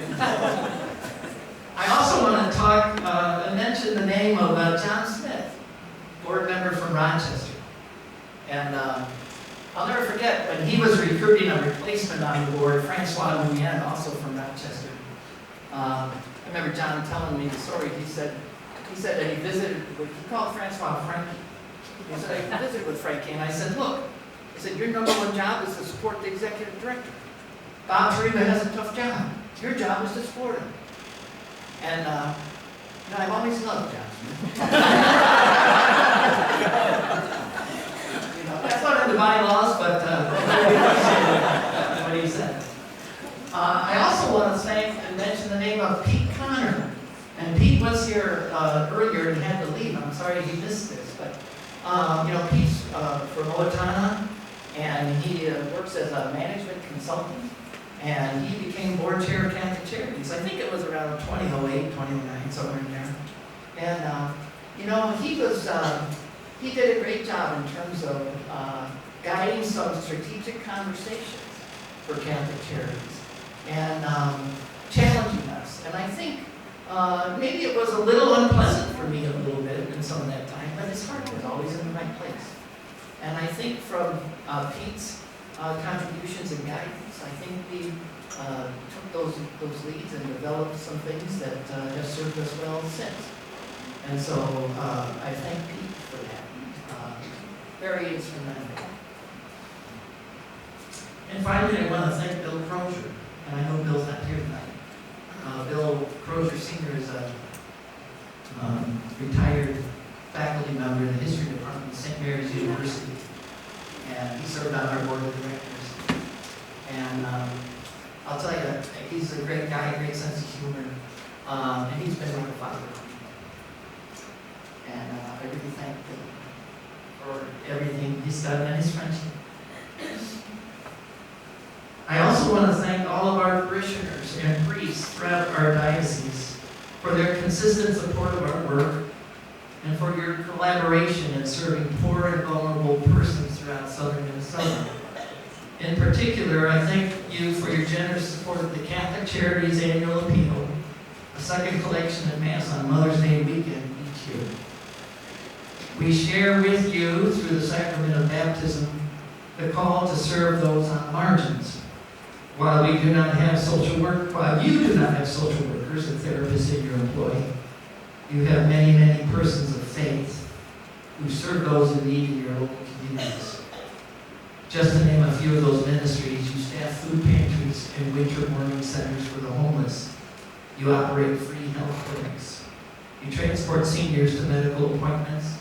I also want to mention the name of John Smith, board member from Rochester. And I'll never forget when he was recruiting a replacement on the board, Francois Nguyen, also from Rochester. I remember John telling me the story. He said that he visited, he called Francois Frankie. He said, I visited with Frankie, and I said, look, I said, your number one job is to support the executive director. Bob Tereba has a tough job. Your job is to support him. And I've always loved John Smith. That's not in the bylaws, but what he said. I also want to thank and mention the name of Pete Connor. And Pete was here earlier and had to leave. I'm sorry he missed this, but Pete's from Owatonna, and he works as a management consultant. And he became board chair of Catholic Charities. I think it was around 2008, 2009, somewhere in there. And he did a great job in terms of guiding some strategic conversations for Catholic Charities and challenging us. And I think maybe it was a little unpleasant for me a little bit in some of that time, but his heart was always in the right place. And I think from Pete's contributions and guidance, I think we took those leads and developed some things that have served us well since. And so I thank Pete for that. Very instrumental. And finally, I want to thank Bill Crozier. And I know Bill's not here tonight. Bill Crozier Sr. is a retired faculty member in the history department at St. Mary's University. And he served on our board of directors. And I'll tell you, he's a great guy, great sense of humor. And he's been like a father to me. And I really thank him for everything he's done and his friendship. I also want to thank all of our parishioners and priests throughout our diocese for their consistent support of our work and for your collaboration in serving poor and vulnerable persons throughout southern Minnesota. In particular, I thank you for your generous support of the Catholic Charities Annual Appeal, a second collection at Mass on Mother's Day weekend each year. We share with you, through the sacrament of baptism, the call to serve those on the margins. While you do not have social workers and therapists in your employ, you have many, many persons of faith who serve those in need in your local communities. Just to name a few of those ministries, you staff food pantries and winter warming centers for the homeless. You operate free health clinics. You transport seniors to medical appointments,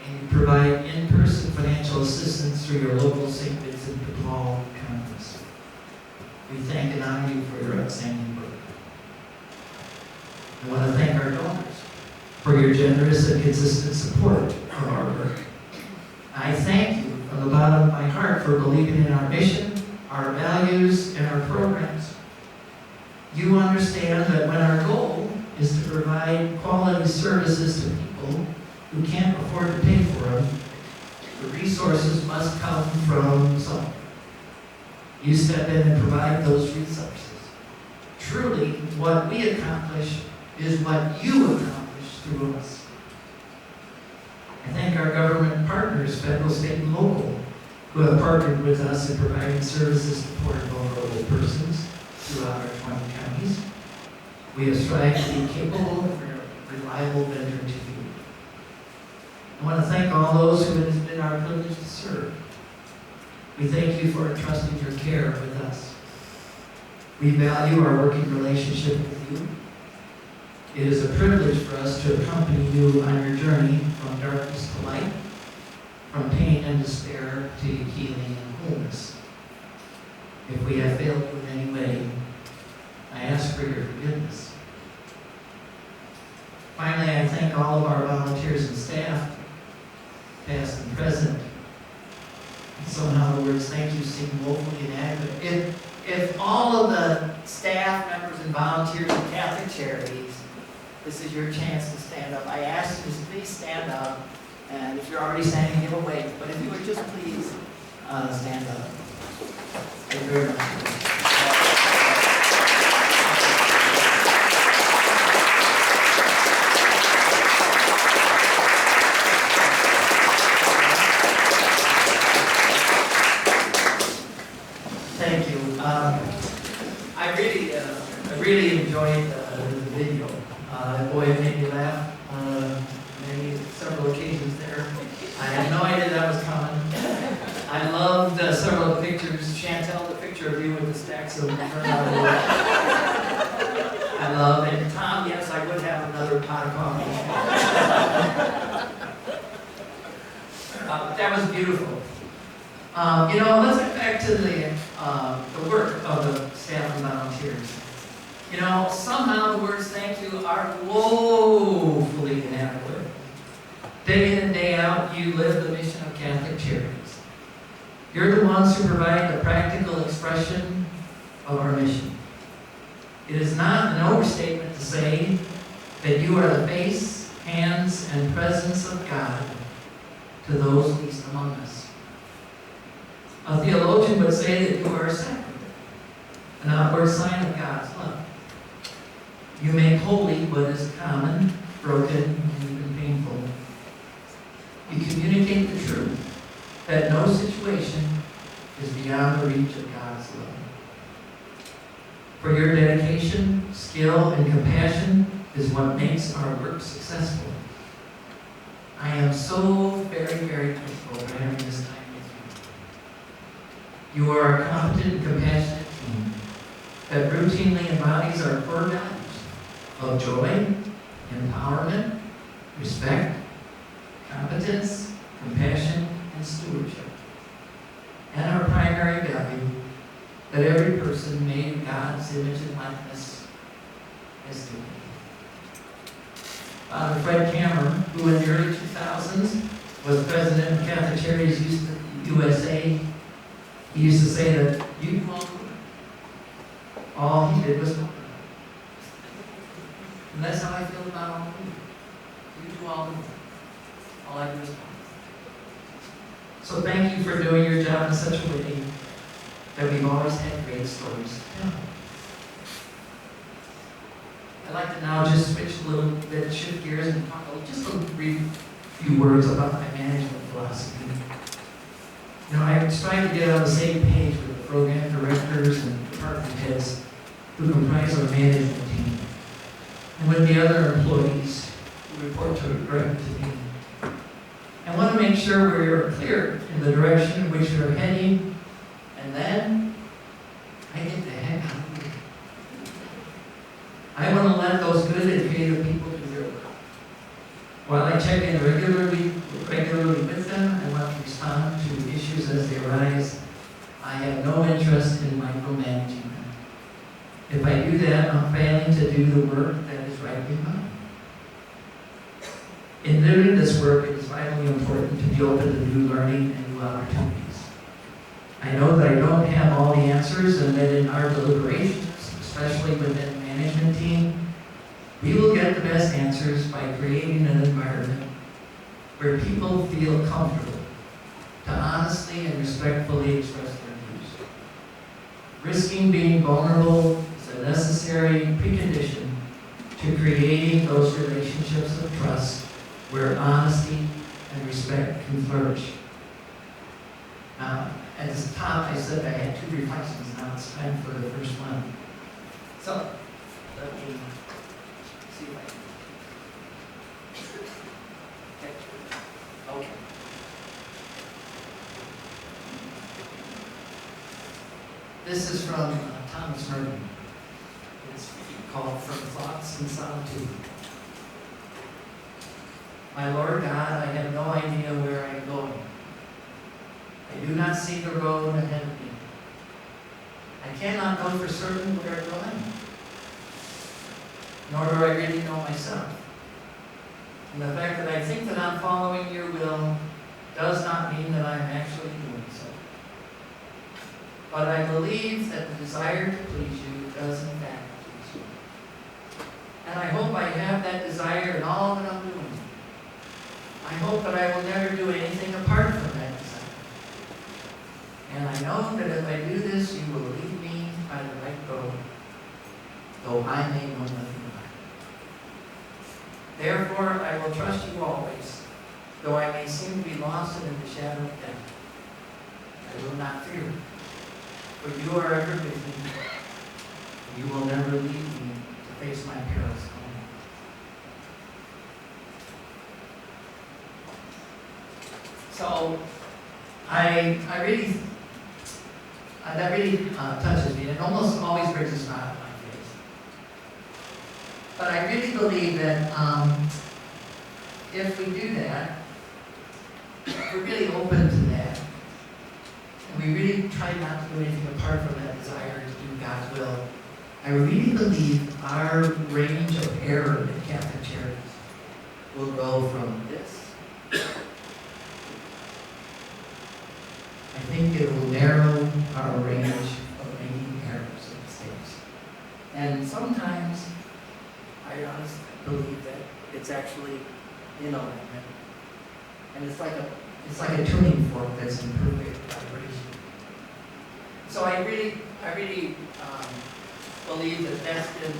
and you provide in-person financial assistance through your local St. Vincent de Paul conference. We thank and honor you for your outstanding work. I want to thank our donors for your generous and consistent support of our work. I thank you from the bottom of my heart for believing in our mission, our values, and our programs. You understand that when our goal is to provide quality services to people who can't afford to pay for them, the resources must come from somewhere. You step in and provide those resources. Truly, what we accomplish is what you accomplish through us. I thank our government partners, federal, state, and local, who have partnered with us in providing services to poor and vulnerable persons throughout our 20 counties. We have strived to be capable and reliable vendor to you. I want to thank all those who it has been our privilege to serve. We thank you for entrusting your care with us. We value our working relationship with you. It is a privilege for us to accompany you on your journey from darkness to light, from pain and despair to healing and wholeness. If we have failed you in any way, I ask for your forgiveness. Finally, I thank all of our volunteers and staff, past and present, somehow the words thank you seem woefully inadequate. If all of the staff members and volunteers of Catholic Charities, this is your chance to stand up. I ask you to please stand up, and if you're already standing, give a wave. But if you would just please stand up. Thank you very much. Thank you. I really enjoyed the video. Boy, it made me laugh maybe several occasions there. I had no idea that was coming. I loved several of the pictures. Chantel, the picture of you with the stacks of turnout wood. I love it. And Tom, yes, I would have another pot of coffee. That was beautiful. Let's get back to the work of the staff and volunteers. Somehow the words thank you are woefully inadequate. Day in and day out, you live the mission of Catholic Charities. You're the ones who provide the practical expression of our mission. It is not an overstatement to say that you are the face, hands, and presence of God to those least among us. A theologian would say that you are a sacrament, an outward sign of God's love. You make holy what is common, broken, and even painful. You communicate the truth that no situation is beyond the reach of God's love. For your dedication, skill, and compassion is what makes our work successful. I am so very, very grateful for having this time with you. You are a competent and compassionate team that routinely embodies our core values of joy, empowerment, respect, competence, compassion, and stewardship. And our primary value, that every person made in God's image and likeness is dignity. Father Fred Cameron, who in the early 2000s was president of Catholic Charities USA, he used to say that you do all the work. All he did was work. And that's how I feel about all of you. You do all the work. All I do is work. So thank you for doing your job in such a way that we've always had great stories to tell. I'd like to now just switch a little bit, shift gears, and talk just a brief few words about my management philosophy. I strive to get on the same page with the program directors and department heads who comprise our management team, and with the other employees who report directly to me. I want to make sure we're clear in the direction in which we're heading, and then I get the heck out of here. I want to let those good and creative people do their work. While I check in regularly with them, I want to respond to issues as they arise. I have no interest in micromanaging them. If I do that, I'm failing to do the work that is rightly mine. In doing this work, it is vitally important to be open to new learning and new opportunities. I know that I don't have all the answers, and that in our deliberations, especially within the management team, we will get the best answers by creating an environment where people feel comfortable to honestly and respectfully express their views. Risking being vulnerable is a necessary precondition to creating those relationships of trust where honesty and respect can flourish. Now, at the top, I said I had 2 reflections. Now it's time for the first one. So, let me see if I can. Okay. This is from Thomas Merton. It's called From Thoughts in Solitude. My Lord God, I have no idea where I am going. I do not see the road ahead of me. I cannot know for certain where I'm going, nor do I really know myself. And the fact that I think that I'm following your will does not mean that I'm actually doing so. but I believe that the desire to please you does in fact please you. And I hope I have that desire in all that I'm doing. I hope that I will never do anything apart from that desire. And I know that if I do this, you will lead me by the right road, though I may know nothing about it. Therefore, I will trust you always, though I may seem to be lost and in the shadow of death. I will not fear, for you are ever with me. You will never leave me to face my perils alone. So, that really touches me. It almost always brings a smile to my face. But I really believe that if we do that, if we're really open to that, and we really try not to do anything apart from that desire to do God's will, I really believe our range of error in Catholic charities will go from this. I think it will narrow our range of making errors and mistakes. And sometimes I honestly believe that it's actually in alignment. And it's like a tuning fork that's in perfect vibration. So I really believe that that's been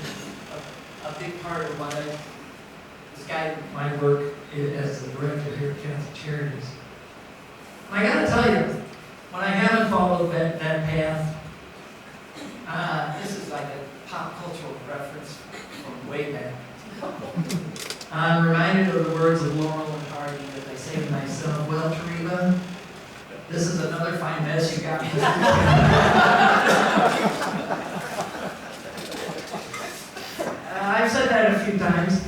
a big part of my work as the director here at Catholic Charities. And I gotta tell you, when I haven't followed that path, this is like a pop cultural reference from way back. I'm reminded of the words of Laurel and Hardy as I say to myself, well, Tereba, this is another fine mess you got me. I've said that a few times.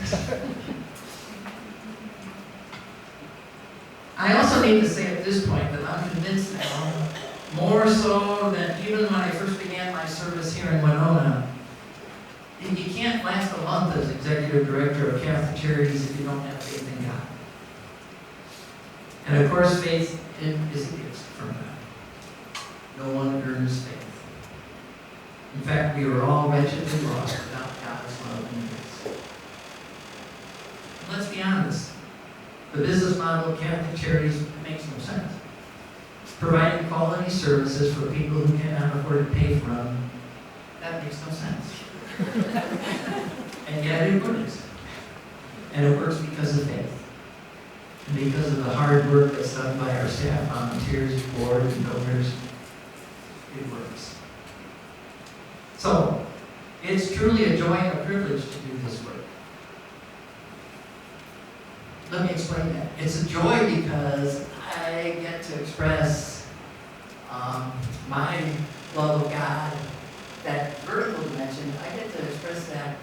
I also need to say at this point that I'm convinced now, more so than even when I first began my service here in Winona, you can't last a month as executive director of Catholic Charities if you don't have faith in God. And of course, faith is a gift from God. No one earns faith. In fact, we are all wretchedly lost without God's love and grace. Let's be honest. The business model of Catholic Charities makes no sense. Providing quality services for people who cannot afford to pay for them, that makes no sense. And yet it works. And it works because of faith. And because of the hard work that's done by our staff, volunteers, board, and donors, it works. So, it's truly a joy and a privilege to do this work. Let me explain that. It's a joy because I get to express my love of God, that vertical dimension. I get to express that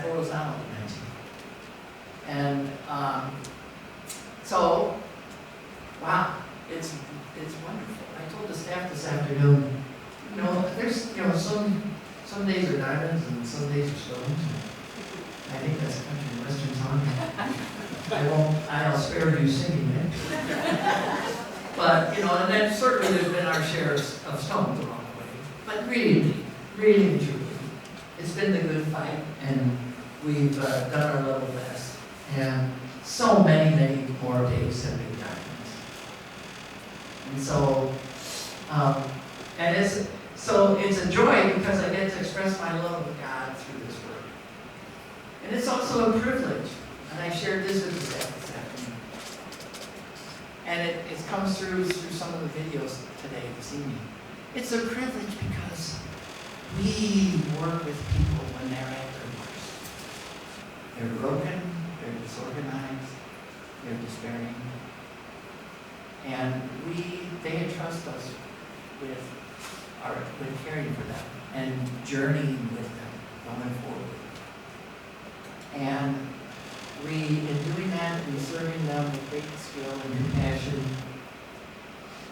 horizontal dimension. And so, wow, it's wonderful. I told the staff this afternoon, there's some days are diamonds and some days are stones. I think that's a country and western song. I'll spare you singing it. But, and then certainly there's been our share of stones along the way. But really, really, truly, it's been the good fight, and we've done our level best. And so many, many more days have been diamonds. And so, it's a joy because I get to express my love of God through this work. And it's also a privilege. And I shared this with the staff this afternoon. And it comes through some of the videos today, this evening. It's a privilege because we work with people when they're at their worst. They're broken, they're disorganized, they're despairing. And they entrust us with caring for them and journeying with them, going forward. And in doing that and serving them with great skill and compassion,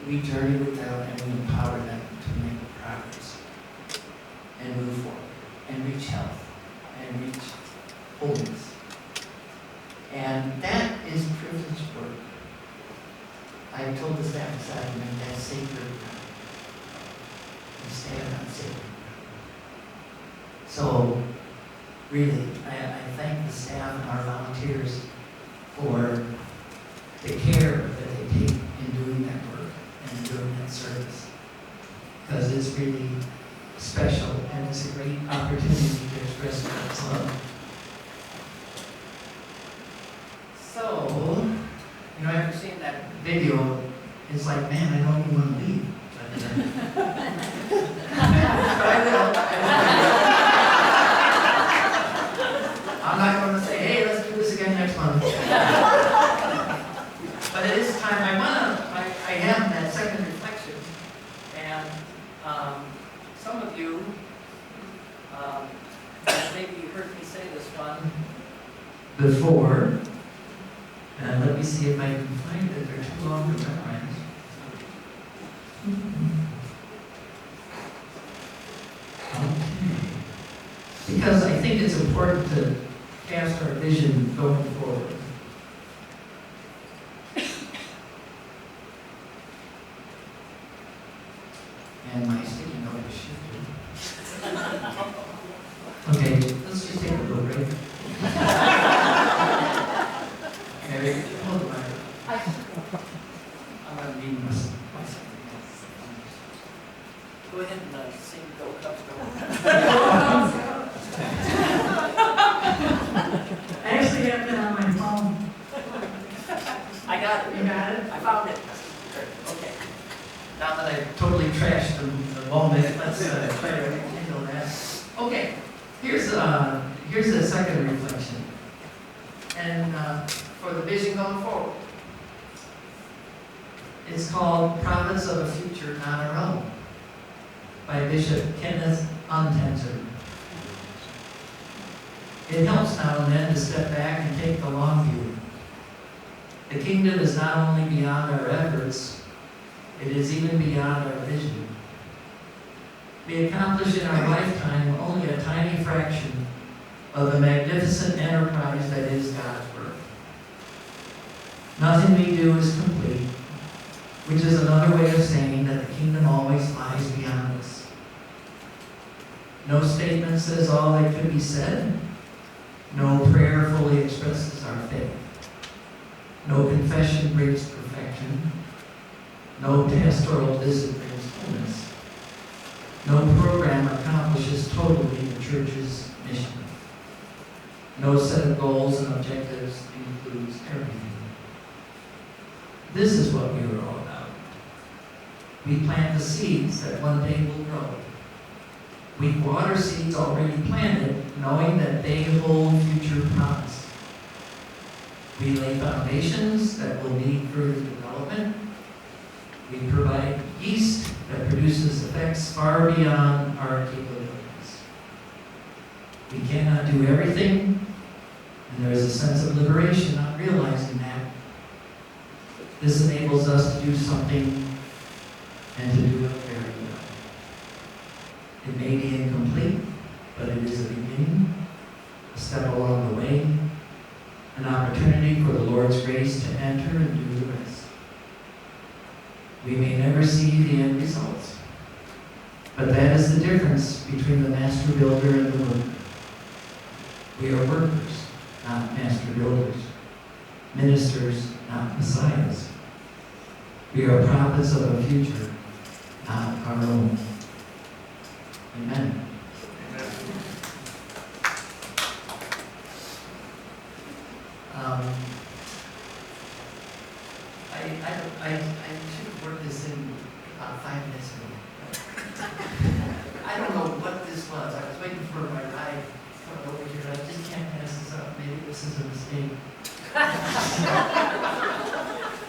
we journey with them and we empower them to make progress and move forward and reach health and reach wholeness. And that is privileged work. I told the staff this afternoon, that's sacred. stand unsaved. So, really, I thank the staff and our volunteers for the care that they take in doing that work and doing that service. Because it's really special and it's a great opportunity to express God's love. So, you know, after seeing that video, it's like, man, I don't even want to leave. But I will. I'm not going to say, hey, let's do this again next month. But it is time. I have that second reflection, and some of you maybe heard me say this one before. And let me see if I can find it. They're too long to memorize. Okay. Because I think it's important to cast our vision going forward. And my sticky note is shifted. Okay, let's just take a little break. Okay, hold on. I'm going to need my second. Go ahead and sing Go Cubs Go. I actually have that on my phone. I got it. You got it? I found it. Okay. Now that I've totally trashed the moment, let's try to handle that. Okay. Here's the second reflection. And for the vision going forward. It's called Prophets of a Future Not Our Own by Bishop Kenneth Untenzer. It helps now and then to step back and take the long view. The kingdom is not only beyond our efforts, it is even beyond our vision. We accomplish in our lifetime only a tiny fraction of the magnificent enterprise that is God's work. Nothing we do is complete, which is another way of saying that the kingdom always lies beyond us. No statement says all that could be said. No prayer fully expresses our faith. No confession brings perfection. No pastoral visit brings wholeness. No program accomplishes totally the church's mission. No set of goals and objectives includes everything. This is what we are all about. We plant the seeds that one day will grow. We water seeds already planted, knowing that they hold future promise. We lay foundations that will need further development. We provide yeast that produces effects far beyond our capabilities. We cannot do everything, and there is a sense of liberation on realizing that. This enables us to do something and to do it very well. It may be incomplete, but it is a beginning, a step along the way, an opportunity for the Lord's grace to enter and do the rest. We may never see the end results, but that is the difference between the master builder and the worker. We are workers, not master builders. Ministers, not messiahs. We are prophets of a future, not our own. Amen. I should have worked this in about 5 minutes ago. I don't know what this was. I was waiting for my ride coming over here. I just can't pass this up. Maybe this is a mistake.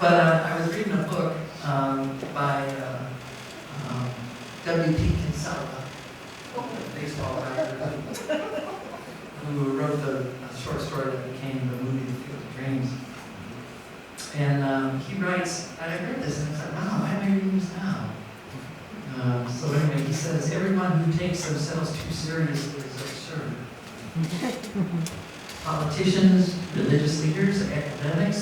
But I was reading a book by W.P. Kinsella, a baseball writer, who wrote the short story that became the movie The Field of Dreams. And he writes, and I read this and I thought, wow, why am I reading this now? So anyway, he says, everyone who takes themselves too seriously is absurd. Politicians, religious leaders, academics,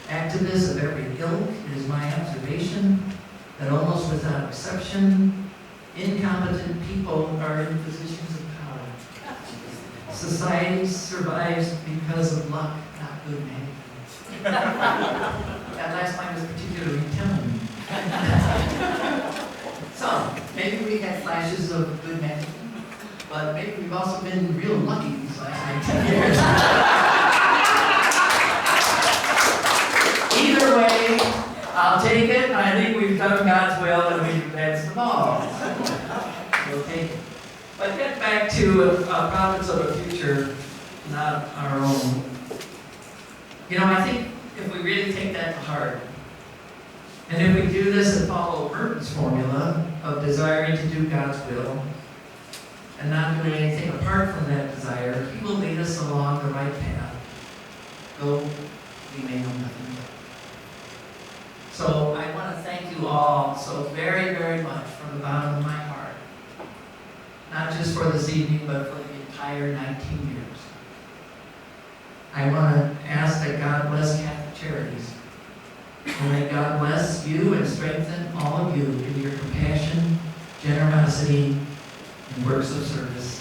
activists of every ilk, it is my observation that almost without exception, in are in positions of power. Society survives because of luck, not good management. That last line was particularly telling. So, maybe we had flashes of good management, but maybe we've also been real lucky these last 19 years. Either way, I'll take it. I think we've done God's will and we've advanced the ball. We'll take it. But get back to a province of a future, not our own. You know, I think if we really take that to heart, and if we do this and follow Merton's formula of desiring to do God's will, and not doing anything apart from that desire, He will lead us along the right path, though we may know nothing. So I want to thank you all so very, very much from the bottom of my heart. Not just for this evening, but for the entire 19 years. I want to ask that God bless Catholic Charities. And may God bless you and strengthen all of you in your compassion, generosity, and works of service.